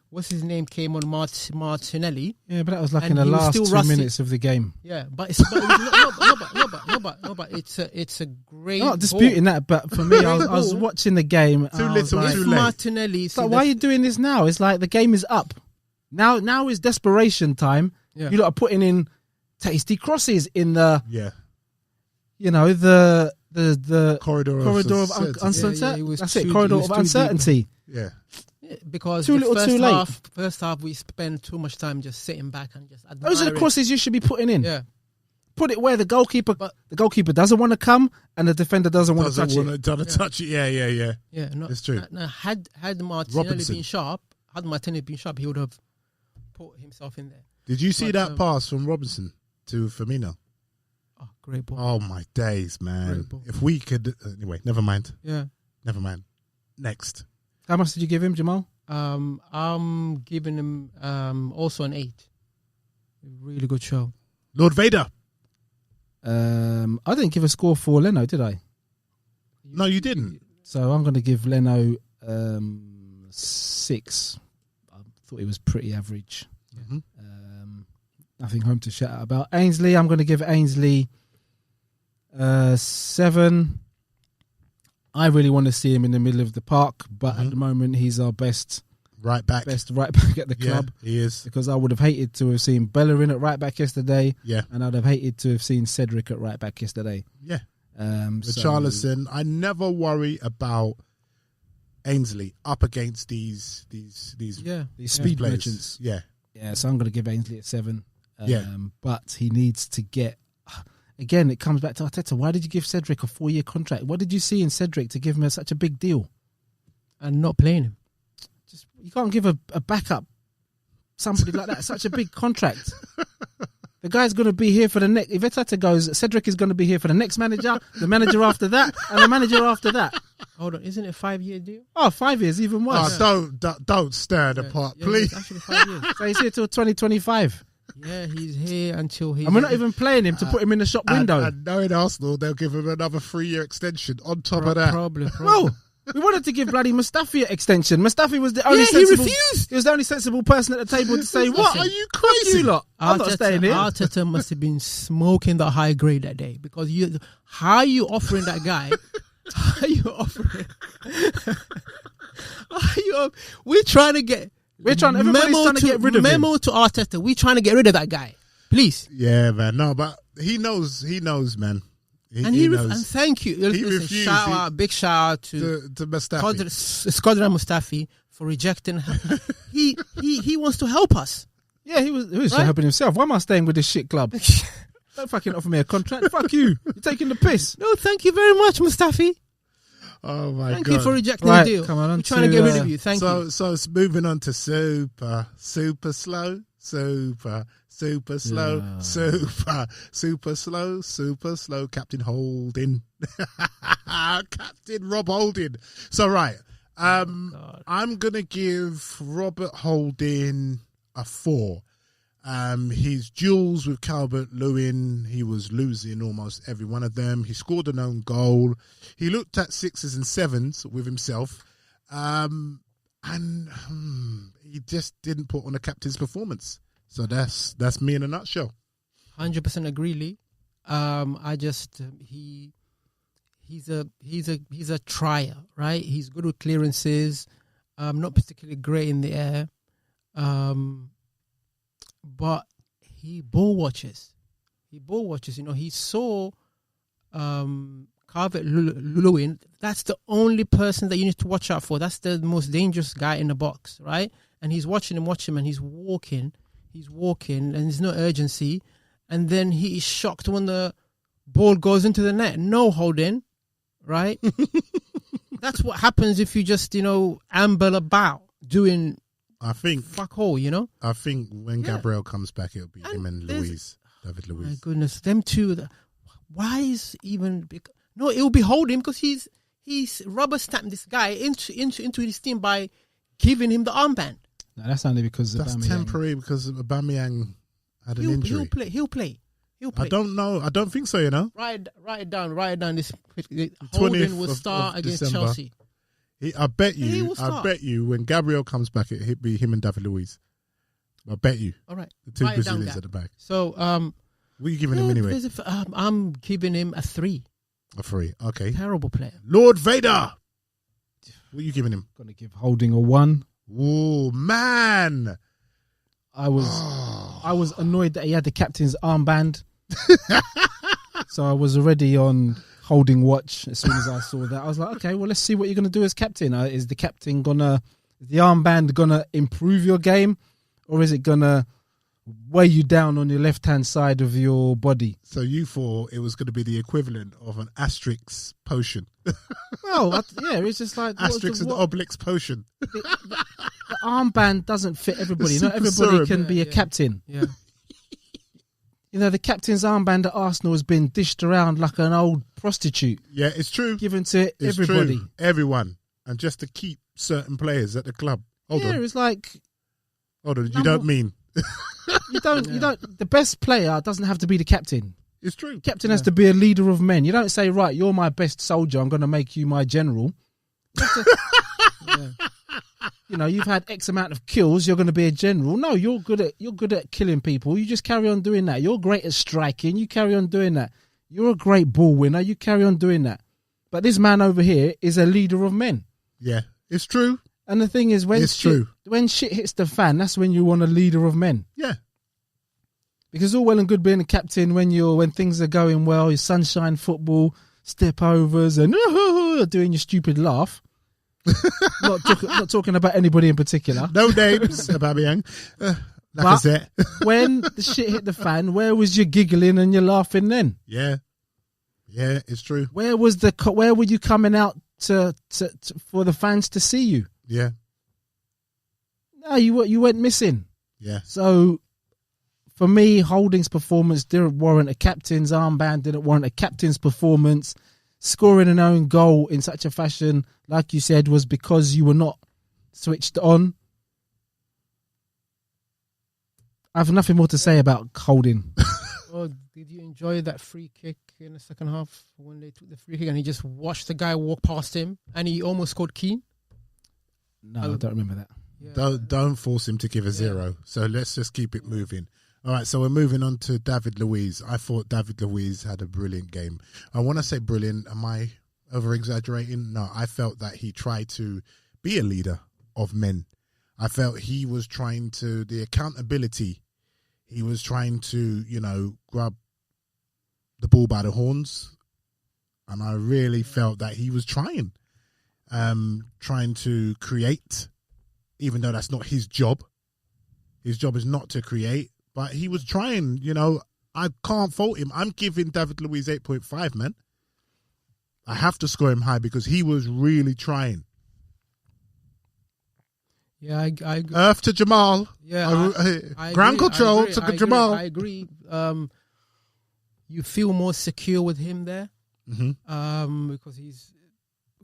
what's his name came on, Martinelli. Yeah, but that was like in the last 2 minutes of the game. Yeah, but it's a great. I'm not disputing that, but for me, I was watching the game. Too little, too late. Martinelli. Like, why are you doing this now? It's like the game is up. Now is desperation time. Yeah. You lot are putting in tasty crosses in the the corridor of uncertainty. That's it, corridor of uncertainty. Yeah. Because too little, too late. First half, we spend too much time just sitting back and just admiring. Those are the crosses you should be putting in. Yeah. Put it where the goalkeeper doesn't want to come and the defender doesn't want to touch it. Yeah. Yeah, no, it's true. Had Martinelli been sharp, he would have put himself in there. Did you see that pass from Robinson to Firmino? Oh, great ball. Oh, my days, man. If we could... Anyway, never mind. Yeah. Never mind. Next. How much did you give him, Jamal? I'm giving him also an 8. Really good show. Lord Vader. I didn't give a score for Leno, did I? No, you didn't. So I'm going to give Leno 6. I thought he was pretty average. Mm-hmm. Nothing home to shout out about. Ainsley, I'm going to give Ainsley 7. I really want to see him in the middle of the park, but at the moment he's our best right back at the club. Yeah, he is. Because I would have hated to have seen Bellerin at right back yesterday. Yeah. And I'd have hated to have seen Cedric at right back yesterday. Yeah. Richarlison, I never worry about Ainsley up against these speed players. merchants. Yeah. Yeah, so I'm going to give Ainsley a 7. Yeah. But he needs to get... Again, it comes back to Arteta. Why did you give Cedric a 4-year contract? What did you see in Cedric to give him such a big deal? And not playing him. You can't give a backup, somebody like that, such a big contract. The guy's going to be here for the next... If Arteta goes, Cedric is going to be here for the next manager, the manager after that, and the manager after that. Hold on, isn't it a 5-year deal? Oh, 5 years, even worse. Oh, don't stir the pot, please. It's actually 5 years. So he's here till 2025. Yeah, he's here until he... And we're not even playing him to put him in the shop window. And knowing Arsenal, they'll give him another 3-year extension on top of that. Problem. Well, we wanted to give bloody Mustafi an extension. Mustafi was the only he refused. He was the only sensible person at the table to say, what? Are you Fuck crazy? you lot. I'm not staying here. Arteta must have been smoking the high grade that day, because how are you offering that guy? How are you offering? We're trying to get... Everybody's trying to get rid of him. Memo to Arteta. We're trying to get rid of that guy. Please. Yeah, man. No, but he knows, man. He knows. And thank you. He refused. Big shout out to Mustafi. Squadron Mustafi for rejecting him. he wants to help us. Yeah, he was helping himself. Why am I staying with this shit club? Don't fucking offer me a contract. Fuck you. You're taking the piss. No, thank you very much, Mustafi. Oh my God. Thank you for rejecting the deal. Come on, we're trying to get rid of you. Thank you. So it's moving on to super slow, super slow. Captain Holding, Captain Rob Holding. So right, I'm gonna give Robert Holding a 4. His duels with Calvert-Lewin, he was losing almost every one of them. He scored an own goal. He looked at 6s and 7s with himself, and he just didn't put on a captain's performance. So that's me in a nutshell. 100% agree, Lee. He's a trier, right? He's good with clearances, not particularly great in the air. But he ball watches. You know, he saw Calvert-Lewin. That's the only person that you need to watch out for. That's the most dangerous guy in the box, right? And he's watching him, and he's walking, and there's no urgency. And then he is shocked when the ball goes into the net. No holding, right? That's what happens if you just, amble about doing... I think fuck all, I think when Gabriel comes back, it'll be him and David Luiz. My goodness, them two. Why is even? No, it will be Holding, because he's rubber stamped this guy into his team by giving him the armband. No, that's only because that's Aubameyang. Temporary, because Aubameyang had an injury. He'll play. I don't know. I don't think so. Write it down. This Holding will start against December. Chelsea. I bet you when Gabriel comes back, it'll be him and David Luiz. I bet you. All right. The two Brazilians at the back. So, what are you giving him anyway? I'm giving him a 3. A 3. Okay. Terrible player. Lord Vader. What are you giving him? Going to give Holding a 1. Oh, man. I was annoyed that he had the captain's armband. So I was already on Holding watch as soon as I saw that. I was like, okay, well, let's see what you're going to do as captain. Is the armband gonna improve your game, or is it gonna weigh you down on your left-hand side of your body? So you thought it was going to be the equivalent of an Asterix potion? Well, it's just like Asterix and Obelix potion. The armband doesn't fit everybody. Not everybody can be a captain. Yeah. The captain's armband at Arsenal has been dished around like an old prostitute. Yeah, it's true. Given to everybody. True. Everyone. And just to keep certain players at the club. Hold on. It's like... Hold on, you don't mean... You don't... The best player doesn't have to be the captain. It's true. Captain has to be a leader of men. You don't say, right, you're my best soldier, I'm going to make you my general. You've had X amount of kills, you're going to be a general. No, you're good at killing people. You just carry on doing that. You're great at striking. You carry on doing that. You're a great ball winner. You carry on doing that. But this man over here is a leader of men. Yeah, it's true. And the thing is, when shit hits the fan, that's when you want a leader of men. Yeah. Because all well and good being a captain when things are going well, your sunshine football, step overs, and doing your stupid laugh. Not talking about anybody in particular. No names, Aubameyang. Lacazette. When the shit hit the fan, where was your giggling and your laughing then? Yeah, it's true. Where were you coming out to for the fans to see you? Yeah, No, you went missing. yeah. So, for me, Holding's performance didn't warrant a captain's armband, didn't warrant a captain's performance. Scoring an own goal in such a fashion, like you said, was because you were not switched on. I have nothing more to say about Holding. Oh, did you enjoy that free kick in the second half when they took the free kick and he just watched the guy walk past him and he almost scored Keane? No, I don't remember that. Yeah. Don't force him to give a zero. So let's just keep it moving. All right, so we're moving on to David Luiz. I thought David Luiz had a brilliant game. I want to say brilliant. Am I over-exaggerating? No, I felt that he tried to be a leader of men. I felt he was trying to, the accountability, he was trying to, grab the bull by the horns. And I really felt that he was trying to create, even though that's not his job. His job is not to create. But he was trying, I can't fault him. I'm giving David Luiz 8.5, man. I have to score him high because he was really trying. Yeah, I Earth to Jamal. Yeah, I ground agree, control I agree, to Jamal. I agree. You feel more secure with him there, because he's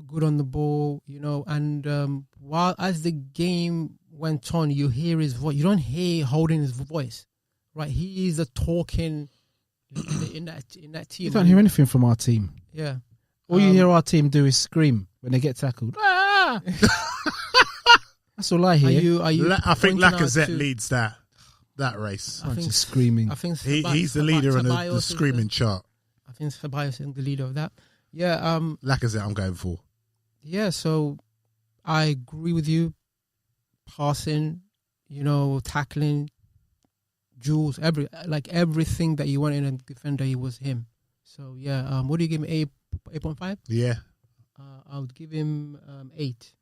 good on the ball, and while as the game went on, you hear his voice. You don't hear Holding his voice, right? He is the talking in that team. You don't hear anything from our team. Yeah. All you hear our team do is scream when they get tackled. Ah! That's all I hear. I think Lacazette leads that race. I'm just screaming. I think He's the leader in the screaming chart. I think Ceballos is the leader of that. Yeah. Lacazette I'm going for. Yeah, so I agree with you. Passing, tackling, duels, everything that you want in a defender, he was him. So yeah, what do you give him? 8.5? Yeah. I would give him 8.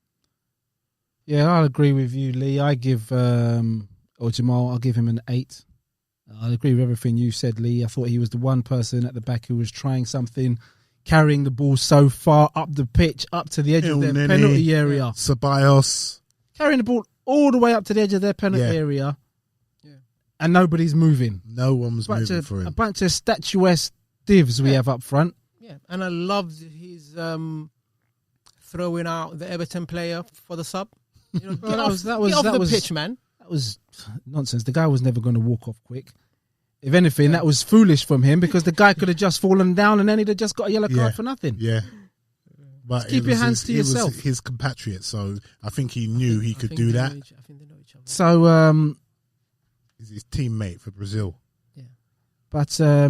Yeah, I'll agree with you, Lee. I give Jamal, I'll give him an 8. I'll agree with everything you said, Lee. I thought he was the one person at the back who was trying something, carrying the ball so far up the pitch, up to the edge of their penalty area. Ceballos. Carrying the ball all the way up to the edge of their penalty area. Yeah. And nobody's moving. No one's moving for him. A bunch of statuesque divs we have up front. Yeah, and I loved his throwing out the Everton player for the sub. Get off the pitch, man. That was nonsense. The guy was never going to walk off quick. If anything, that was foolish from him because the guy could have just fallen down and then he'd have just got a yellow card for nothing. Yeah. But keep your hands to yourself. It was his compatriot, so I think he knew he could do that. I think they know each other. So, he's his teammate for Brazil. Yeah. But, for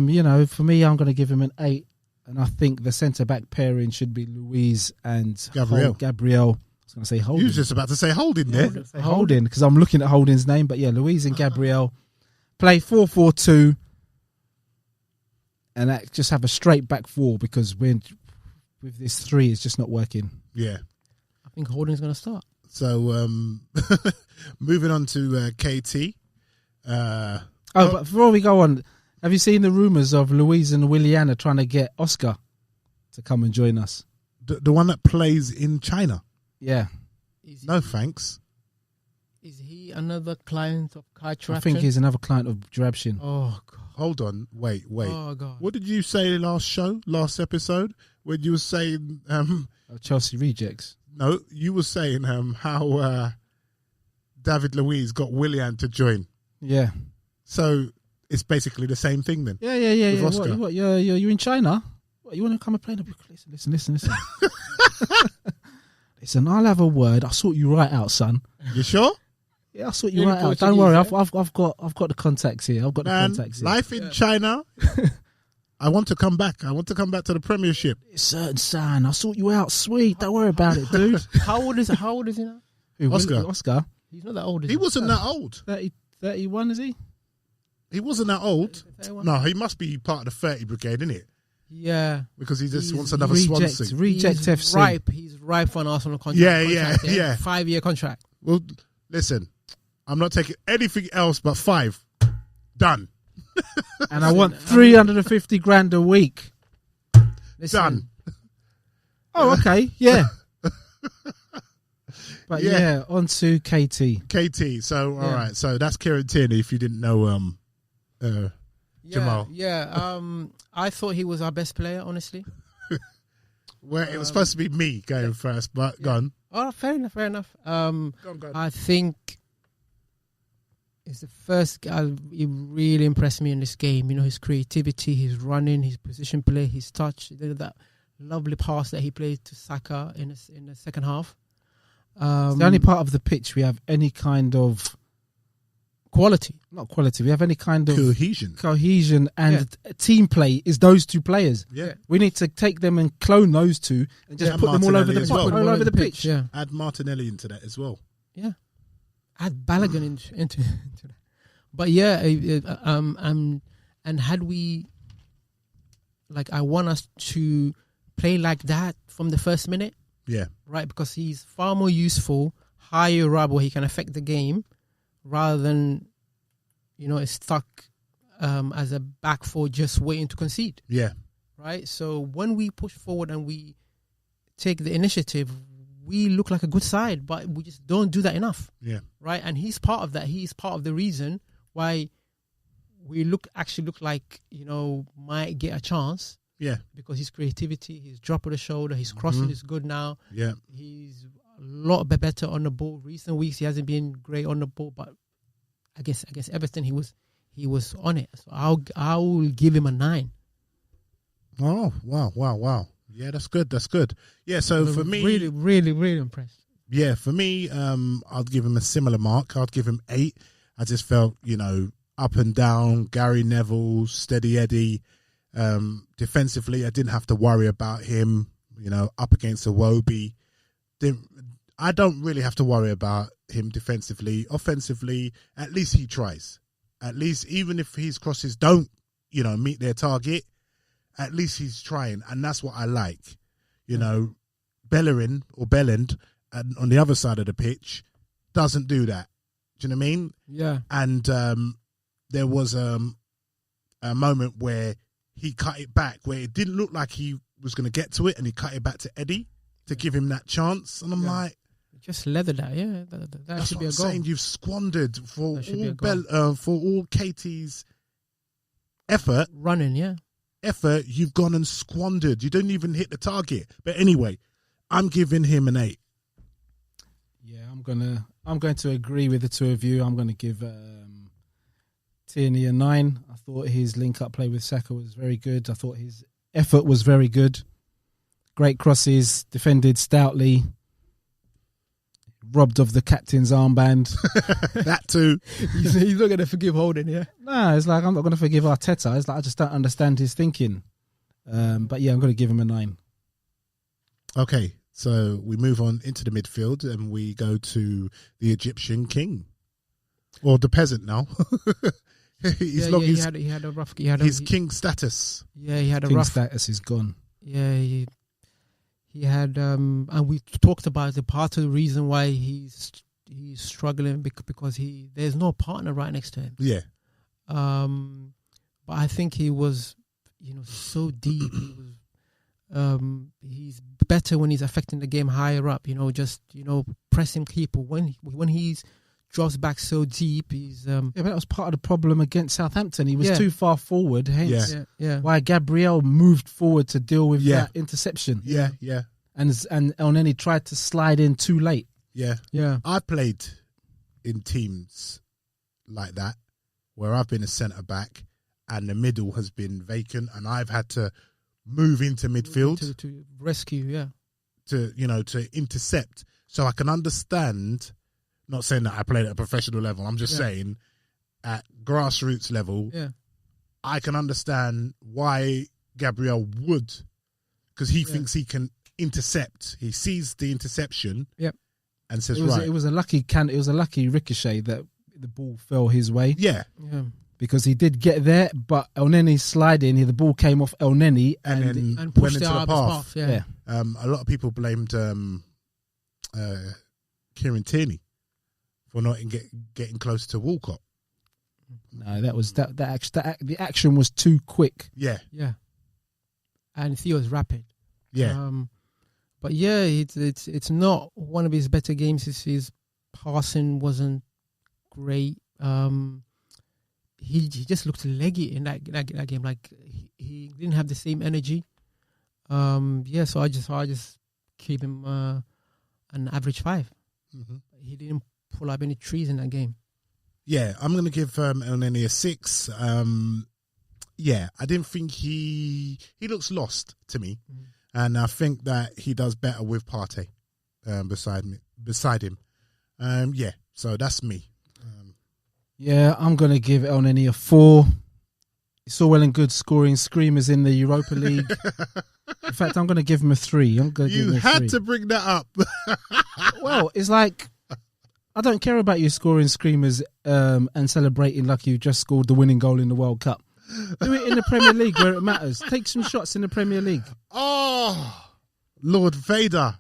me, I'm going to give him an 8. And I think the centre-back pairing should be Luiz and Gabriel. Gabriel. I was going to say Holding. You was just about to say Holding there. Holding, because I'm looking at Holding's name. But, yeah, Luiz and Gabriel play 4-4-2. And just have a straight back four because with this 3, it's just not working. Yeah. I think Holding's going to start. So, moving on to KT. But before we go on, have you seen the rumours of Luiz and Williana trying to get Oscar to come and join us? The one that plays in China? Yeah. No, thanks. Is he another client of Kai Trapton? I think he's another client of Drabshin. Oh, God. Hold on. Wait. Oh, God. What did you say last episode, when you were saying... Chelsea rejects? No, you were saying how David Luiz got Willian to join. Yeah. So... it's basically the same thing then. Yeah. Oscar. What, you're in China? What, you want to come and play the book? Listen. Listen, I'll have a word. I'll sort you right out, son. You sure? Yeah, I'll sort you right out. Don't worry, I've got the contacts here. Life in China. I want to come back. I want to come back to the Premiership. It's certain, son. I'll sort you out. Sweet. Don't worry about it, dude. How old is he now? Who, Oscar. He's not that old. He wasn't that old. 31, is he? He wasn't that old. No, he must be part of the 30 brigade, isn't it? Yeah. Because he just wants another Swansea. Reject FC. He's ripe for an Arsenal contract. Yeah. 5-year contract. Well, listen, I'm not taking anything else but 5. Done. And I want 350 grand a week. Listen, Done. Oh, okay. Yeah. But Yeah. on to KT. KT. So, all Yeah. right. So that's Kieran Tierney, if you didn't know Jamal. Yeah. I thought he was our best player, honestly. Well, it was supposed to be me going first, but go on. Oh, fair enough. Go on. I think it's the first guy. He really impressed me in this game. You know, his creativity, his running, his position play, his touch. That lovely pass that he played to Saka in the second half. It's the only part of the pitch we have any kind of quality. Not quality. We have any kind of Cohesion. and team play is those two players. Yeah. We need to take them and clone those two and just put them all over Martinelli as well. all over the pitch. Yeah. Add Martinelli into that as well. Yeah. Add Balogun into that. But yeah, and had we, like, I want us to play like that from the first minute. Yeah. Right, because he's far more useful higher up where he can affect the game rather than, you know, it's stuck as a back four just waiting to concede. Yeah. Right, so when we push forward and we take the initiative, we look like a good side, but we just don't do that enough. Yeah. Right, and he's part of that. He's part of the reason why we actually look like, you know, might get a chance. Yeah. Because his creativity, his drop of the shoulder, his crossing is good now. Yeah. He's a lot better on the ball. Recent weeks he hasn't been great on the ball, but I guess Everton he was on it. So I'll give him a 9. Oh, wow. Yeah, that's good. Yeah, so for me, really impressed. Yeah, for me, I'll give him a similar mark. I'd give him 8. I just felt, you know, up and down, Gary Neville, steady Eddie. Defensively, I didn't have to worry about him, you know, up against Iwobi. I don't really have to worry about him defensively. Offensively, at least he tries. At least, even if his crosses don't, you know, meet their target, at least he's trying. And that's what I like. You know, Bellerin or Belland on the other side of the pitch doesn't do that. Do you know what I mean? Yeah. And there was a moment where he cut it back, where it didn't look like he was going to get to it, and he cut it back to Eddie to give him that chance. And I'm like, just leather that, yeah. That should be a goal. Saying you've squandered for all KT's effort. Running, yeah. Effort, you've gone and squandered. You didn't even hit the target. But anyway, I'm giving him an 8. Yeah, I'm going to agree with the two of you. I'm going to give Tierney a 9. I thought his link-up play with Saka was very good. I thought his effort was very good. Great crosses, defended stoutly, robbed of the captain's armband. That too. He's not going to forgive Holding, yeah? No, it's like I'm not going to forgive Arteta. It's like I just don't understand his thinking. But yeah, I'm going to give him a 9. Okay, so we move on into the midfield and we go to the Egyptian king. Or the peasant now. He had a rough. His king status. Yeah, he had a king rough status is gone. Yeah, he had, and we talked about the part of the reason why he's struggling because there's no partner right next to him. Yeah. But I think he was, you know, so deep. He's better when he's affecting the game higher up. You know, just pressing people when he's drops back so deep. He's but that was part of the problem against Southampton. He was too far forward, hence why Gabriel moved forward to deal with that interception. Yeah. And then he tried to slide in too late. Yeah. I've played in teams like that where I've been a centre back and the middle has been vacant and I've had to move into midfield to rescue, to intercept. So I can understand. Not saying that I played at a professional level. I'm just saying at grassroots level, I can understand why Gabriel would, because he thinks he can intercept. He sees the interception and says, it was a lucky ricochet that the ball fell his way. Yeah. Because he did get there, but El Neni sliding, the ball came off El Neni and pushed went into it out the of his path. path. A lot of people blamed Kieran Tierney for not getting close to Walcott. No, that was the action was too quick. Yeah, and Theo's rapid. yeah, But yeah, it's not one of his better games. His passing wasn't great. He just looked leggy in that game. Like he didn't have the same energy. So I just keep him an average 5. mm-hmm. He didn't pull up any trees in that game. Yeah, I'm going to give Elneny a 6. Yeah, I didn't think he looks lost to me, and I think that he does better with Partey beside him. Yeah, so that's me. Yeah, I'm going to give Elneny a 4. It's all well and good scoring screamers in the Europa League. In fact, I'm going to give him a 3. I'm going to give him a 3. You had to bring that up. Well, it's like, I don't care about you scoring screamers and celebrating like you just scored the winning goal in the World Cup. Do it in the Premier League where it matters. Take some shots in the Premier League. Oh, Lord Vader.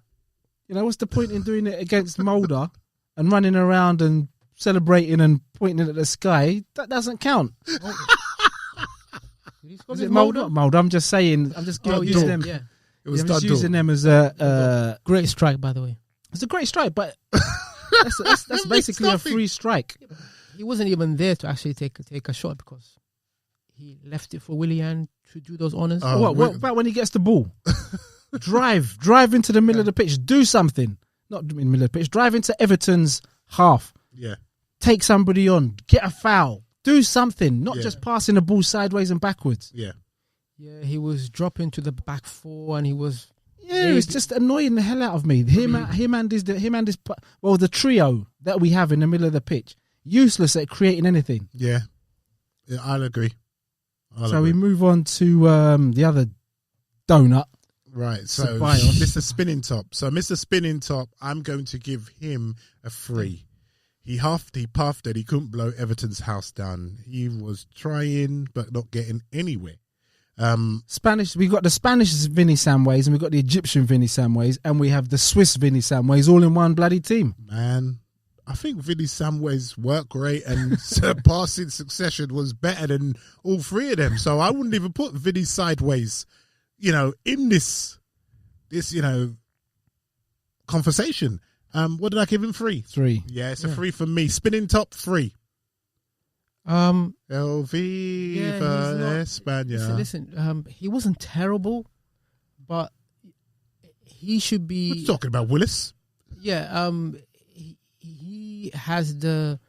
You know, what's the point in doing it against Mulder and running around and celebrating and pointing at the sky? That doesn't count. Is it Mulder? Mulder. I'm just saying. I'm just using them. Yeah, It was I'm just using them as a great strike, by the way. It's a great strike, but that's basically a free strike. He wasn't even there to actually take a shot because he left it for Willian to do those honours. What about when he gets the ball? drive into the middle of the pitch. Do something. Not in the middle of the pitch. Drive into Everton's half. Yeah. Take somebody on. Get a foul. Do something. Not just passing the ball sideways and backwards. Yeah. Yeah, he was dropping to the back 4 and he was... Yeah, it was just annoying the hell out of me. The trio that we have in the middle of the pitch, useless at creating anything. Yeah, I'll agree. We move on to the other donut. Right, so Ceballos. Mr. Spinning Top. So Mr. Spinning Top, I'm going to give him a 3. He puffed that he couldn't blow Everton's house down. He was trying, but not getting anywhere. Spanish. We got the Spanish Vinny Samways and we got the Egyptian Vinny Samways and we have the Swiss Vinny Samways all in one bloody team. Man, I think Vinny Samway's work rate and passing succession was better than all 3 of them. So I wouldn't even put Vinny sideways, in this conversation. What did I give him? 3? 3. Yeah, it's a 3 for me. Spinning Top 3. El Viva España. Listen, he wasn't terrible, but he should be... What are you talking about, Willis? Yeah, he has the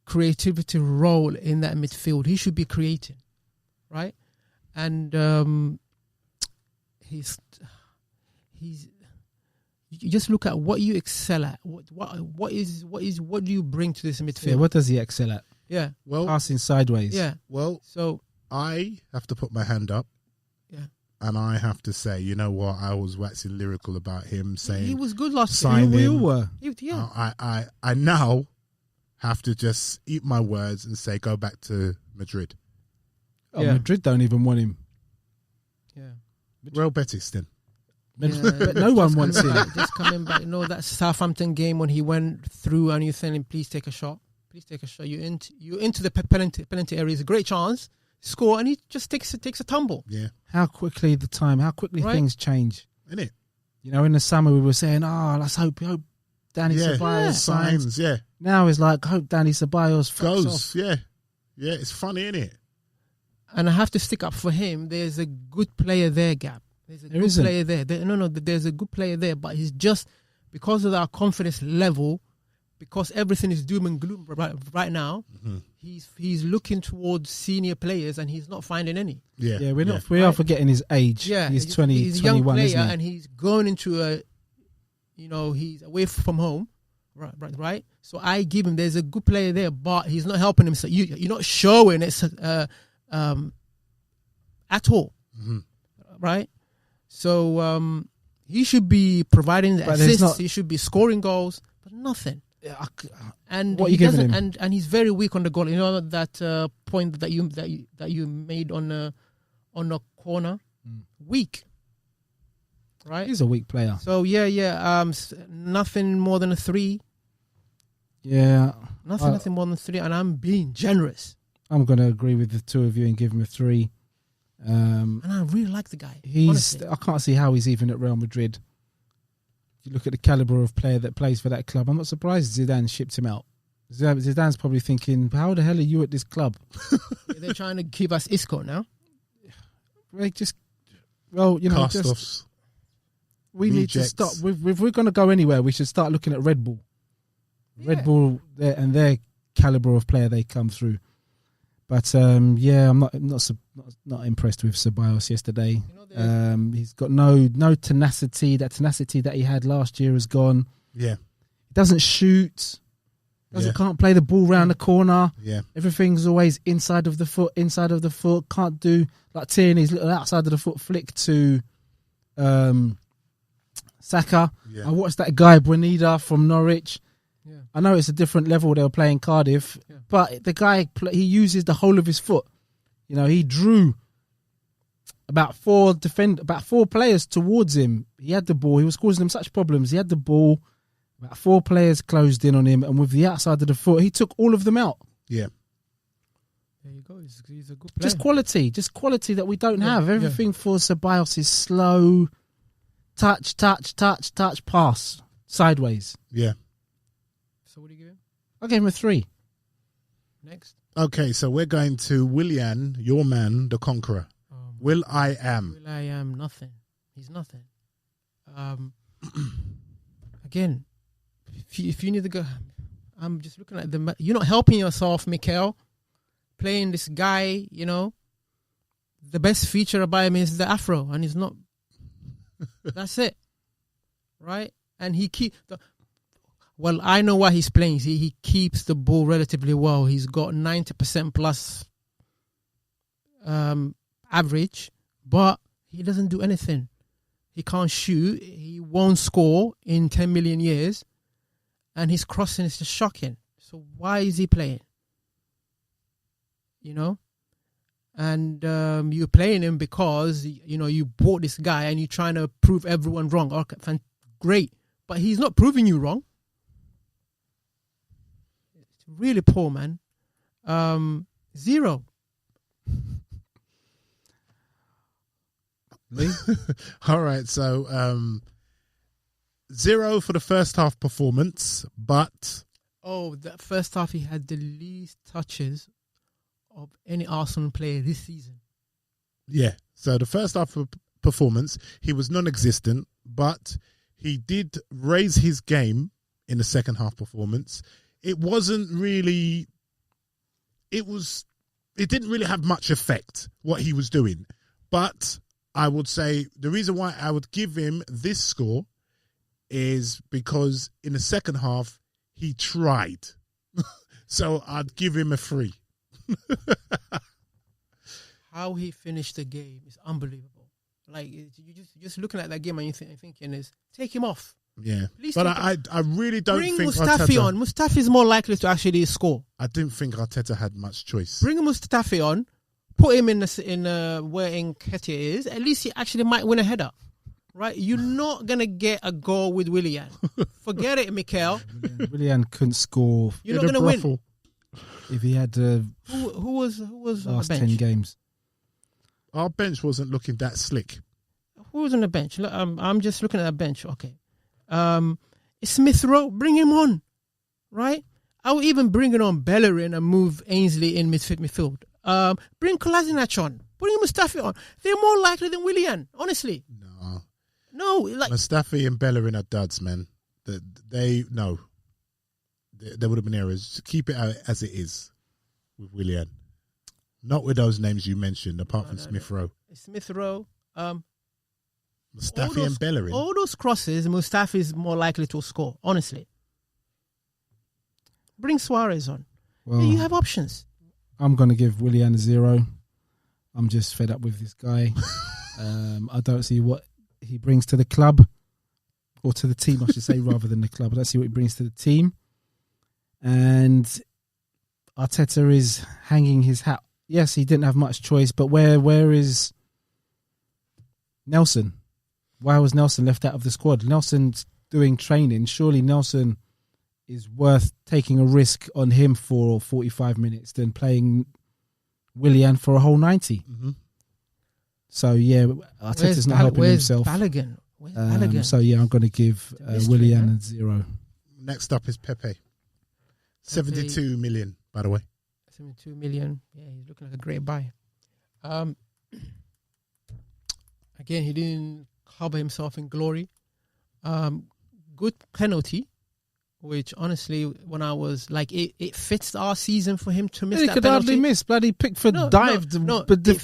creativity role in that midfield. He should be creating, right? And he's you just look at what you excel at. What do you bring to this midfield? Yeah, what does he excel at? Yeah. Well, passing sideways. Yeah. Well, so I have to put my hand up. Yeah. And I have to say, you know what? I was waxing lyrical about him saying he was good last season. year. We all were. Yeah. I now have to just eat my words and say go back to Madrid. Oh, yeah. Madrid don't even want him. Yeah. Real Betis then. But no one wants him. Just coming back. No, that Southampton game when he went through and you're saying, please take a shot. Please take a shot. You're into the penalty area. It's a great chance. Score, and he just takes a tumble. Yeah. How quickly things change. Isn't it? In the summer we were saying, let's hope Danny Ceballos signs. Yeah. Now it's like, hope Danny Ceballos goes off. Yeah. Yeah, it's funny, isn't it? And I have to stick up for him. There's a good player there, Gab. There's a good player there. There's a good player there, but he's just, because of our confidence level, because everything is doom and gloom right now, he's looking towards senior players and he's not finding any. Yeah, we are forgetting his age. Yeah, he's 20, he's a 21, young player, isn't he? and he's going into he's away from home, right. So I give him. There's a good player there, but he's not helping him. So you're not showing it at all, right? So he should be providing the assists. He should be scoring goals, but nothing. And what are you giving him? And he's very weak on the goal. You know that point that you made on a corner, weak. right? He's a weak player. So nothing more than a 3. Yeah. Nothing more than 3, and I'm being generous. I'm going to agree with the two of you and give him a 3. And I really like the guy. I can't see how he's even at Real Madrid. You look at the caliber of player that plays for that club. I'm not surprised Zidane shipped him out. Zidane's probably thinking, how the hell are you at this club? They're trying to give us Isco now. Cast-offs. We need to stop. If we're going to go anywhere, we should start looking at Red Bull. Yeah. Red Bull and their caliber of player they come through. But I'm not impressed with Ceballos yesterday. He's got no tenacity. That tenacity that he had last year is gone. Yeah, he doesn't shoot. Can't play the ball round the corner. Yeah, everything's always inside of the foot. Can't do like Tierney's little outside of the foot flick to Saka. Yeah. I watched that guy Buenida from Norwich. Yeah. I know it's a different level they were playing Cardiff, but the guy, he uses the whole of his foot. You know, he drew about 4 players towards him. He had the ball. He was causing them such problems. He had the ball. About 4 players closed in on him, and with the outside of the foot, he took all of them out. Yeah. There you go. He's a good player. Just quality that we don't have. Everything for Ceballos is slow. Touch, pass, sideways. Yeah. So what do you give him? I gave him a 3. Next. Okay, so we're going to Willian, your man, the Conqueror. Will I Am. Nothing. He's nothing. Again, if you need to go, I'm just looking at you're not helping yourself, Mikel. Playing this guy, the best feature about him is the afro, and he's not. That's it, right? And I know why he's playing. He keeps the ball relatively well. He's got 90% plus average, but he doesn't do anything. He can't shoot. He won't score in 10 million years, and his crossing is just shocking. So why is he playing? And you're playing him because you bought this guy and you're trying to prove everyone wrong. Okay, great, but he's not proving you wrong. It's really poor, man. 0. All right, so 0 for the first half performance, but that first half he had the least touches of any Arsenal player this season. Yeah, so the first half of performance, he was non-existent, but he did raise his game in the second half performance. It didn't really have much effect what he was doing, but I would say the reason why I would give him this score is because in the second half he tried. So I'd give him a 3. How he finished the game is unbelievable. Like, you just looking at that game and you're thinking is take him off. Yeah, but I really don't bring think Mustafi on. Mustafi is more likely to actually score. I didn't think Arteta had much choice. Bring Mustafi on, put him in where Nketiah is. At least he actually might win a header. Right? You're not gonna get a goal with Willian. Forget it, Mikel. Willian couldn't score. You're not gonna win. If he had who was last on the bench? 10 games. Our bench wasn't looking that slick. Who was on the bench? Look, I'm just looking at the bench. Okay. Smith Rowe, bring him on. Right? I will even bring it on Bellerin and move Ainsley in midfield. Bring Kolasinac on. Bring Mustafi on. They're more likely than Willian, honestly. No, like Mustafi and Bellerin are duds, man. There would have been errors. Keep it as it is with Willian. Not with those names you mentioned, apart from Smith Rowe. Smith Rowe. Mustafi and Bellerin. All those crosses, Mustafi is more likely to score, honestly. Bring Suarez on. Well, you have options. I'm going to give Willian a 0. I'm just fed up with this guy. I don't see what he brings to the club, or to the team, I should say, rather than the club. I don't see what he brings to the team. And Arteta is hanging his hat. Yes, he didn't have much choice, but where is Nelson? why was Nelson left out of the squad? Nelson's doing training. Surely Nelson is worth taking a risk on him for 45 minutes than playing Willian for a whole 90. Mm-hmm. So, yeah, Arteta's not helping himself. Balogun? Where's Balogun? So, yeah, I'm going to give Willian a 0. Next up is Pepe. 72 million, by the way. 72 million. Yeah, he's looking like a great buy. Again, he didn't cover himself in glory. Good penalty, which honestly, when I was like, it fits our season for him to miss that penalty. He could hardly miss. Bloody Pickford dived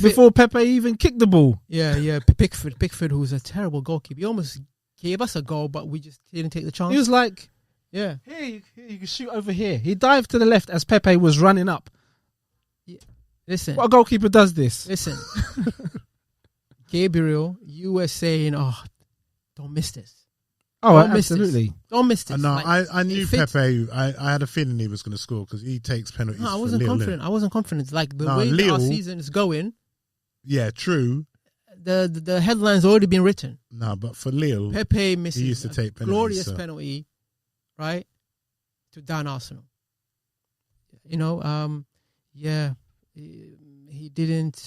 before Pepe even kicked the ball. Yeah. Pickford, who's a terrible goalkeeper. He almost gave us a goal, but we just didn't take the chance. He was like, yeah, here, you can shoot over here. He dived to the left as Pepe was running up. Yeah. Listen. What goalkeeper does this? Listen. Gabriel, you were saying, don't miss this. Oh, absolutely. Don't miss this. No, I knew Pepe. I had a feeling he was going to score because he takes penalties. No, I wasn't confident. I wasn't confident. Like the way that our season is going. Yeah, true. The headline's already been written. No, but for Lille, Pepe misses he used to take penalties, glorious penalty, right, to down Arsenal. You know, he didn't.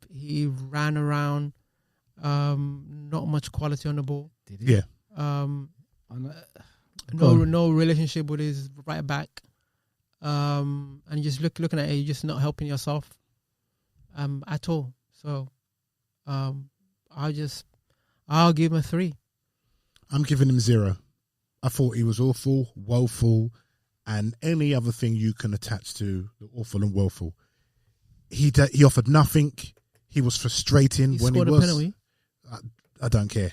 He ran around. Not much quality on the ball. Did he? Yeah. No relationship with his right back. And just looking at it, you're just not helping yourself at all. So I'll give him a 3. I'm giving him 0. I thought he was awful, woeful, and any other thing you can attach to the awful and woeful. He offered nothing. He was frustrating when he was. Scored a penalty. I don't care.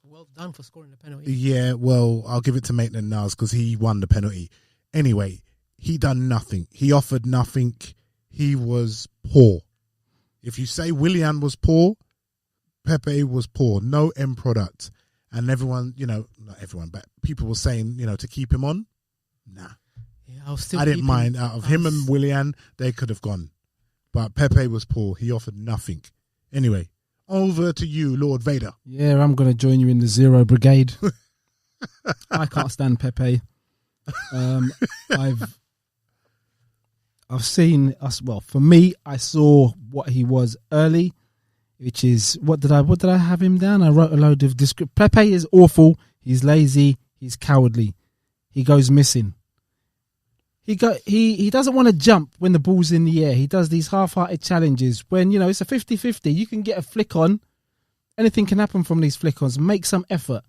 Well done for scoring the penalty. Yeah, well, I'll give it to Maitland-Niles because he won the penalty. Anyway, he done nothing. He offered nothing. He was poor. If you say Willian was poor, Pepe was poor. No end product. And everyone, not everyone, but people were saying, to keep him on. Nah. Yeah, I didn't mind. Out of him and Willian, they could have gone. But Pepe was poor. He offered nothing. Anyway, over to you, Lord Vader. Yeah, I'm going to join you in the 0 brigade. I can't stand Pepe. I've seen us. Well, for me, I saw what he was early, which is what did I have him down? I wrote a load of description. Pepe is awful. He's lazy. He's cowardly. He goes missing. He doesn't want to jump when the ball's in the air. He does these half-hearted challenges when, it's a 50-50. You can get a flick on. Anything can happen from these flick-ons. Make some effort.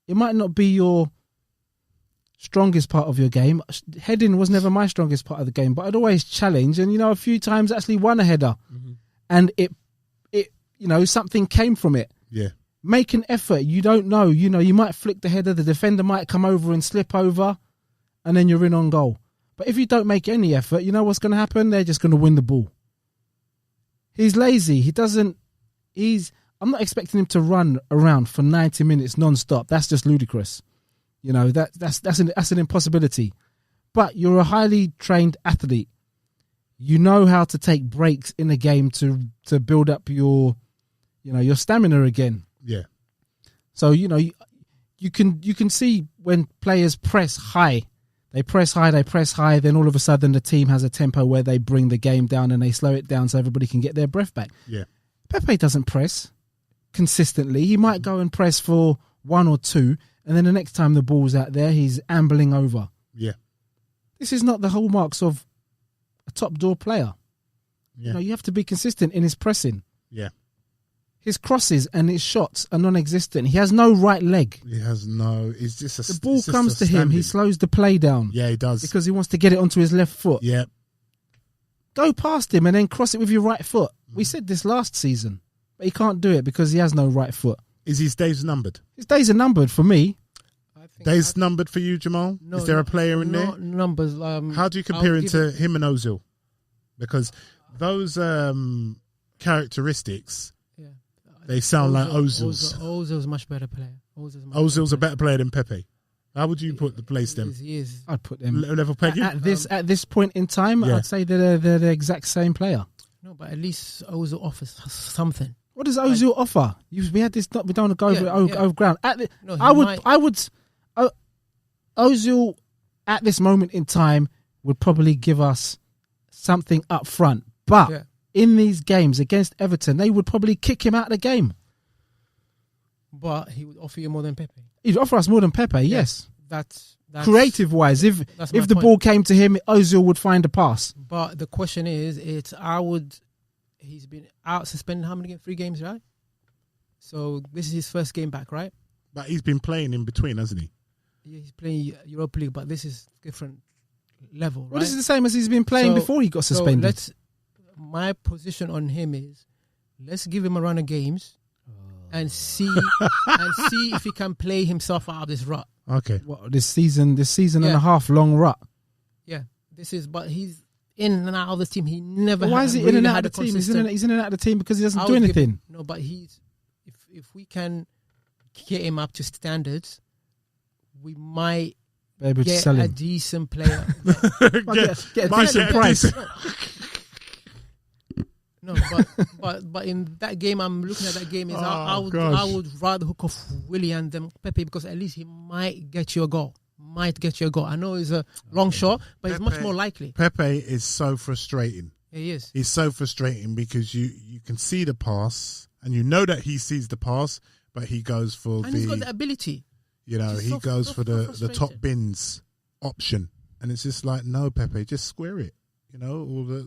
It might not be your strongest part of your game. Heading was never my strongest part of the game, but I'd always challenge and, a few times actually won a header. Mm-hmm. And it something came from it. Yeah. Make an effort. You don't know. You might flick the header. The defender might come over and slip over and then you're in on goal. But if you don't make any effort, you know what's going to happen? They're just going to win the ball. He's lazy. I'm not expecting him to run around for 90 minutes non-stop. That's just ludicrous. That's an impossibility. But you're a highly trained athlete. You know how to take breaks in a game to build up your stamina again. Yeah. So, you can see when players press high. They press high, then all of a sudden the team has a tempo where they bring the game down and they slow it down so everybody can get their breath back. Yeah. Pepe doesn't press consistently. He might go and press for 1 or 2, and then the next time the ball's out there, he's ambling over. Yeah. This is not the hallmarks of a top-door player. Yeah. You have to be consistent in his pressing. Yeah. His crosses and his shots are non-existent. He has no right leg. He has no. It's just a. The ball comes to him. He slows the play down. Yeah, he does because he wants to get it onto his left foot. Yeah. Go past him and then cross it with your right foot. We said this last season, but he can't do it because he has no right foot. Is his days numbered? His days are numbered for me. Days numbered for you, Jamal? No, is there a player in there? Numbers. How do you compare him to him and Ozil? Because those characteristics. They sound like Ozil's. Ozil's a much better player. Ozil's a better player than Pepe. How would you place them? He is. I'd put them level pegging at this point in time. Yeah. I'd say they're the exact same player. No, but at least Ozil offers something. What does Ozil offer? We had this. We don't want to go over ground. No, I would. Ozil at this moment in time would probably give us something up front, but in these games against Everton, they would probably kick him out of the game. But he would offer you more than Pepe. He'd offer us more than Pepe. Yes, that's creative wise. If the ball came to him, Ozil would find a pass. But the question is, he's been out suspended how many games? 3 games, right? So this is his first game back, right? But he's been playing in between, hasn't he? Yeah, he's playing Europa League, but this is different level, right? Well, this is the same as he's been playing before he got suspended. My position on him is, let's give him a run of games and see if he can play himself out of this rut. Okay. This season and a half long rut. Yeah, but he's in and out of the team. He never. Why is he in and out of the team? He's in and out of the team because he doesn't do anything. No, but if we can get him up to standards, we might get a decent player. get a decent price. No, but in that game, I'm looking at that game. I would rather hook off Willian than Pepe because at least he might get you a goal. I know it's a long shot, but it's much more likely. Pepe is so frustrating. Yeah, he is. He's so frustrating because you can see the pass and you know that he sees the pass, but he goes for he's got the ability. You know, he goes for the top bins option, and it's just like, no, Pepe, just square it. You know, all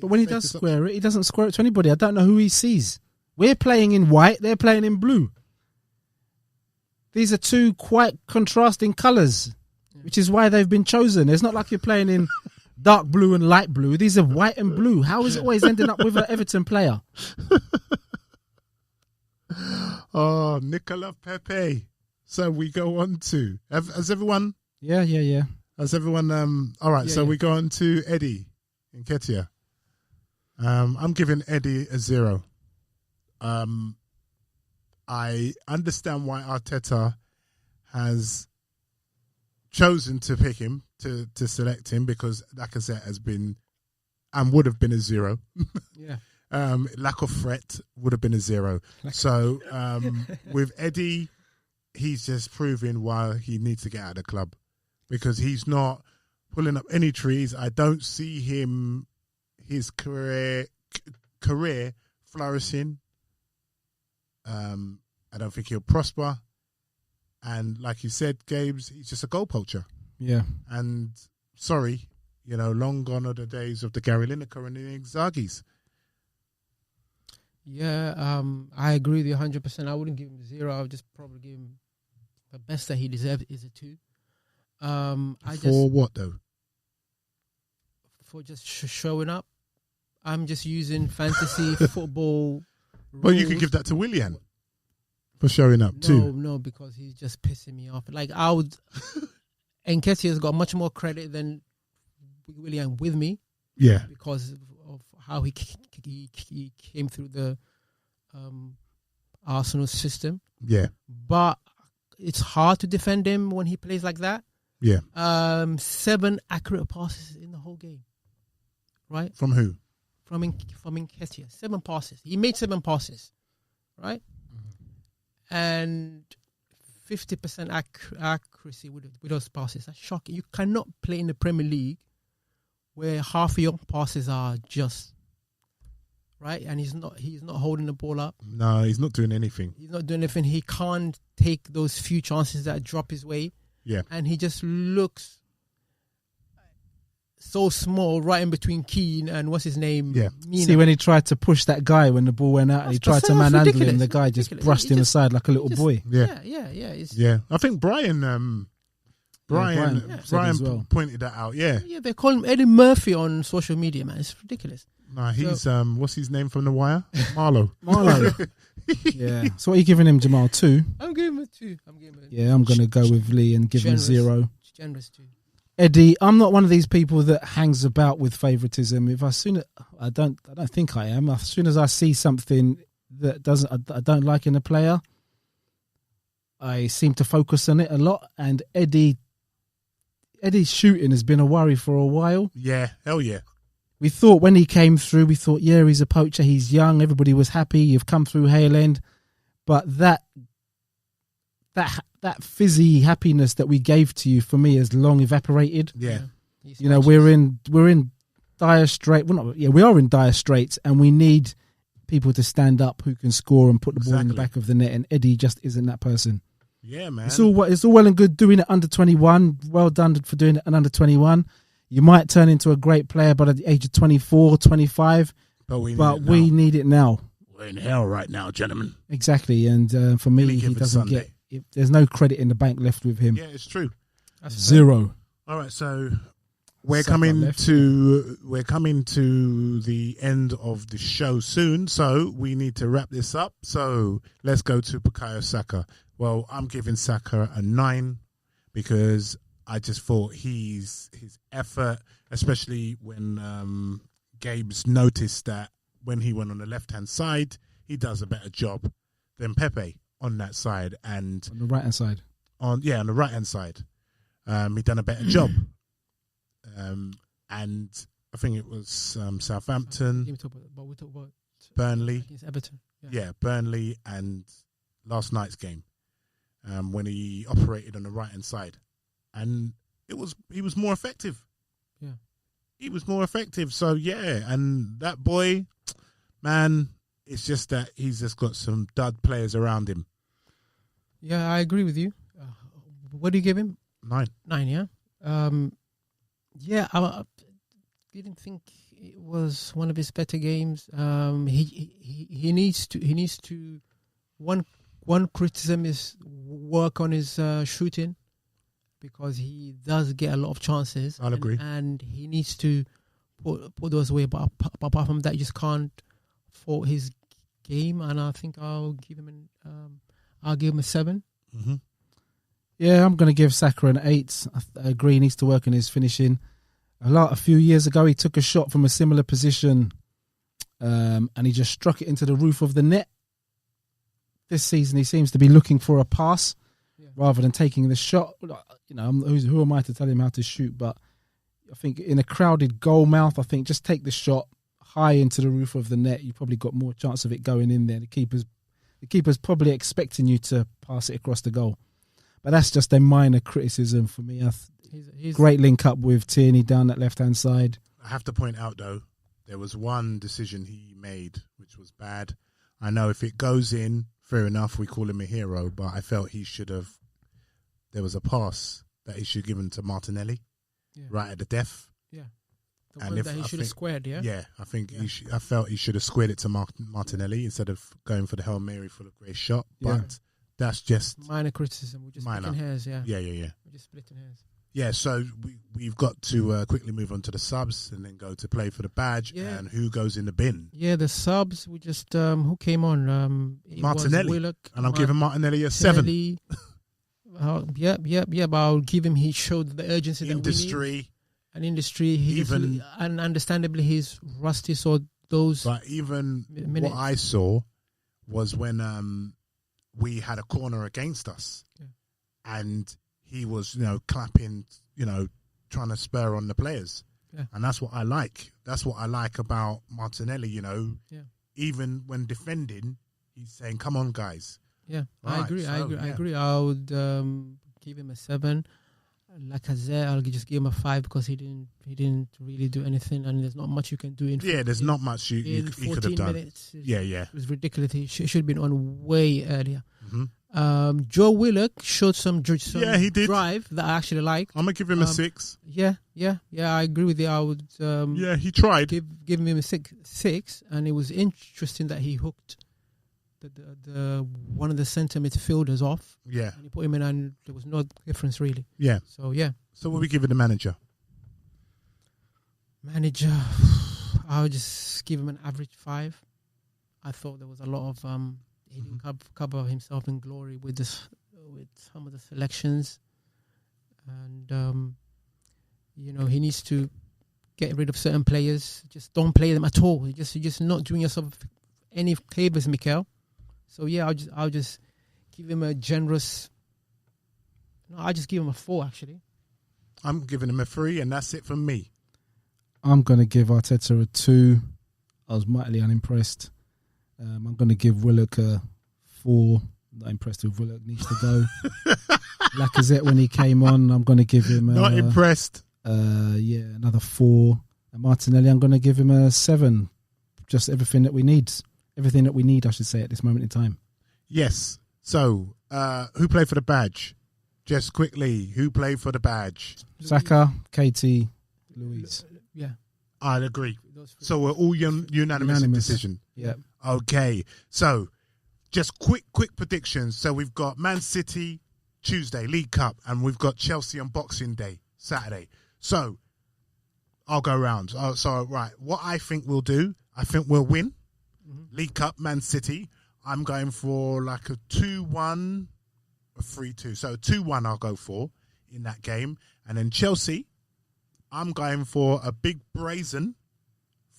but when he does square it, he doesn't square it to anybody. I don't know who he sees. We're playing in white, they're playing in blue. These are 2 quite contrasting colours, which is why they've been chosen. It's not like you're playing in dark blue and light blue. These are white and blue. How is it always ending up with an Everton player? Oh, Nicola Pepe. So we go on to... Has everyone... Yeah. Has everyone... all right, we go on to Eddie in Ketia. I'm giving Eddie a 0. I understand why Arteta has chosen to pick him, to select him, because Lacazette has been and would have been a 0. Yeah. Lack of threat would have been a 0. So with Eddie, he's just proving why he needs to get out of the club because he's not pulling up any trees. I don't see his career flourishing. I don't think he'll prosper. And like you said, Gabes, he's just a goal poacher. Yeah. And sorry, long gone are the days of the Gary Lineker and the Inzaghi's. Yeah, I agree with you 100%. I wouldn't give him a 0. I would just probably give him the best that he deserves is a 2. What though? For just showing up. I'm just using fantasy football. Well, you could give that to Willian for showing up too. No, because he's just pissing me off. Like I would, Nketiah's got much more credit than Willian with me. Yeah, because of how he came through the Arsenal system. Yeah, but it's hard to defend him when he plays like that. Yeah. 7 accurate passes in the whole game. Right? From who? From Nketiah. 7 passes. He made 7 passes. Right? Mm-hmm. And 50% accuracy with those passes. That's shocking. You cannot play in the Premier League where half of your passes are just right, and he's not holding the ball up. No, he's not doing anything. He's not doing anything. He can't take those few chances that drop his way. Yeah. And he just looks so small right in between Keane and what's his name? Yeah. Mina. See, when he tried to push that guy when the ball went out and he tried to manhandle him, the guy just brushed him aside like a little boy. Yeah. Yeah. I think Brian pointed that out. Yeah. Yeah, they call him Eddie Murphy on social media, man. It's ridiculous. Nah, he's what's his name from The Wire? Marlowe. Yeah. So what are you giving him, Jamal? 2? I'm giving him a 2. Yeah, I'm going to go with Lee and give him 0. Generous 2. Eddie, I'm not one of these people that hangs about with favoritism. I don't think I am. As soon as I see something that I don't like in a player, I seem to focus on it a lot. And Eddie's shooting has been a worry for a while. Yeah, hell yeah. We thought when he came through, we thought, yeah, he's a poacher. He's young. Everybody was happy. You've come through Hale End. But that fizzy happiness that we gave to you, for me, has long evaporated. Yeah. You know, we're in dire straits. We are in dire straits, and we need people to stand up who can score and put the ball in the back of the net. And Eddie just isn't that person. Yeah, man. It's all well and good doing it under 21. Well done for doing it under 21. You might turn into a great player, but at the age of 24, 25. But we need it now. We're in hell right now, gentlemen. Exactly, and for me, he doesn't get. There's no credit in the bank left with him. Yeah, it's true. That's zero. All right, so we're coming to the end of the show soon, so we need to wrap this up. So let's go to Bukayo Saka. Well, I'm giving Saka a 9 because I just thought his effort, especially when Gabe's noticed that when he went on the left-hand side, he does a better job than Pepe on that side. And on the right-hand side. On the right-hand side. He done a better job. And I think it was Southampton, we talk about Burnley. Against Everton. Yeah, Burnley and last night's game when he operated on the right-hand side. And he was more effective. Yeah. He was more effective. So, yeah, and that boy, man, it's just that he's just got some dud players around him. Yeah, I agree with you. What do you give him? 9. 9, yeah? I didn't think it was one of his better games. He needs to one criticism is work on his shooting, because he does get a lot of chances. I'll agree. And he needs to put those away. But apart from that, you just can't fault his game. And I think I'll give him a 7. Mm-hmm. Yeah, I'm going to give Saka an 8. I agree, he needs to work on his finishing. A few years ago, he took a shot from a similar position and he just struck it into the roof of the net. This season, he seems to be looking for a pass rather than taking the shot. You know, who am I to tell him how to shoot? But I think in a crowded goal mouth, I think just take the shot high into the roof of the net. You probably got more chance of it going in there. The keeper's probably expecting you to pass it across the goal. But that's just a minor criticism for me. He's great link up with Tierney down that left-hand side. I have to point out, though, there was one decision he made which was bad. I know if it goes in, fair enough, we call him a hero, but I felt he should have. There was a pass that he should have given to Martinelli right at the death. Yeah. The one that he should have squared, yeah? Yeah, I think I felt he should have squared it to Martinelli instead of going for the Hail Mary full of grace shot. But that's just minor criticism. We're just splitting hairs, yeah. Yeah. We're just splitting hairs. Yeah, so we've got to quickly move on to the subs and then go to play for the badge and who goes in the bin. Yeah, the subs, we just, who came on? Martinelli. Willock, and I'm giving Martinelli a 7. But I'll give him, he showed the urgency that we need. And industry, and understandably he's rusty, so those... But even minutes. What I saw was when we had a corner against us and he was, clapping, trying to spur on the players. Yeah. And that's what I like. That's what I like about Martinelli, Even when defending, he's saying, come on, guys. Yeah, I agree. I agree. I would give him a 7. Lacazette, I'll just give him a 5 because he didn't really do anything, and there's not much you can do in. Yeah, there's not much he could have done. Minutes, it was ridiculous. He should have been on way earlier. Mm-hmm. Joe Willock showed some he did. drive that I actually liked. I'm gonna give him a 6. Yeah, I agree with you. I would. He tried. Give him a 6, and it was interesting that he hooked the one of the centre midfielders off. Yeah, and he put him in, and there was no difference really. Yeah. So yeah. So what we giving the manager? I would just give him an average 5. I thought there was a lot of he didn't cover himself in glory with some of the selections, and he needs to get rid of certain players. Just don't play them at all. You're just not doing yourself any favors, Mikel. So yeah, I'll just give him a generous. No, I'll just give him a 4 actually. I'm giving him a 3, and that's it from me. I'm going to give Arteta a 2. I was mightily unimpressed. I'm going to give Willock a 4. Not impressed with Willock. Needs to go. Lacazette, when he came on, I'm going to give him Not impressed. Another 4. And Martinelli, I'm going to give him a 7. Just everything that we need. Everything that we need, I should say, at this moment in time. Yes. So, who played for the badge? Just quickly, who played for the badge? Saka, KT, Louise. Yeah. I'd agree. So we're all unanimous in decision. Yeah. Okay. So, just quick predictions. So we've got Man City Tuesday, League Cup, and we've got Chelsea on Boxing Day, Saturday. So, I'll go around. Right, what I think we'll do, I think we'll win. League Cup, Man City. I'm going for like a 2-1, a 3-2. So 2-1 I'll go for in that game. And then Chelsea, I'm going for a big brazen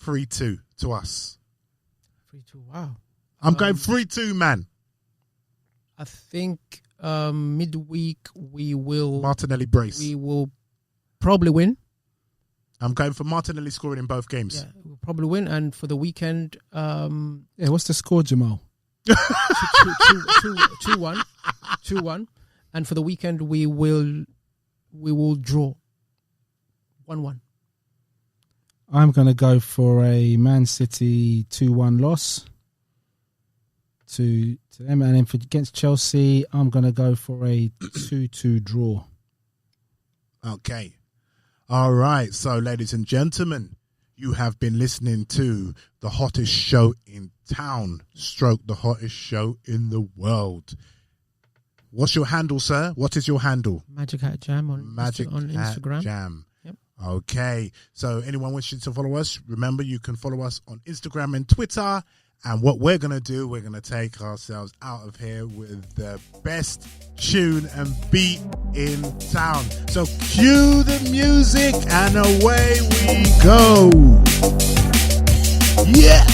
3-2 to us. 3-2, wow. I'm going 3-2, man. I think midweek we will... Martinelli brace. We will probably win. I'm going for Martinelli scoring in both games. Yeah, we'll probably win. And for the weekend... what's the score, Jamal? 2-1. 2-1. And for the weekend, we will draw 1-1. I'm going to go for a Man City 2-1 loss to them. And then against Chelsea, I'm going to go for a 2-2 draw. Okay. All right. So, ladies and gentlemen, you have been listening to the hottest show in town, stroke the hottest show in the world. What's your handle, sir? What is your handle? Magic Hat Jam on Instagram. Hat Jam. Yep. Okay. So anyone wishing to follow us, remember you can follow us on Instagram and Twitter. And what we're going to do, we're going to take ourselves out of here with the best tune and beat in town. So cue the music and away we go. Yeah.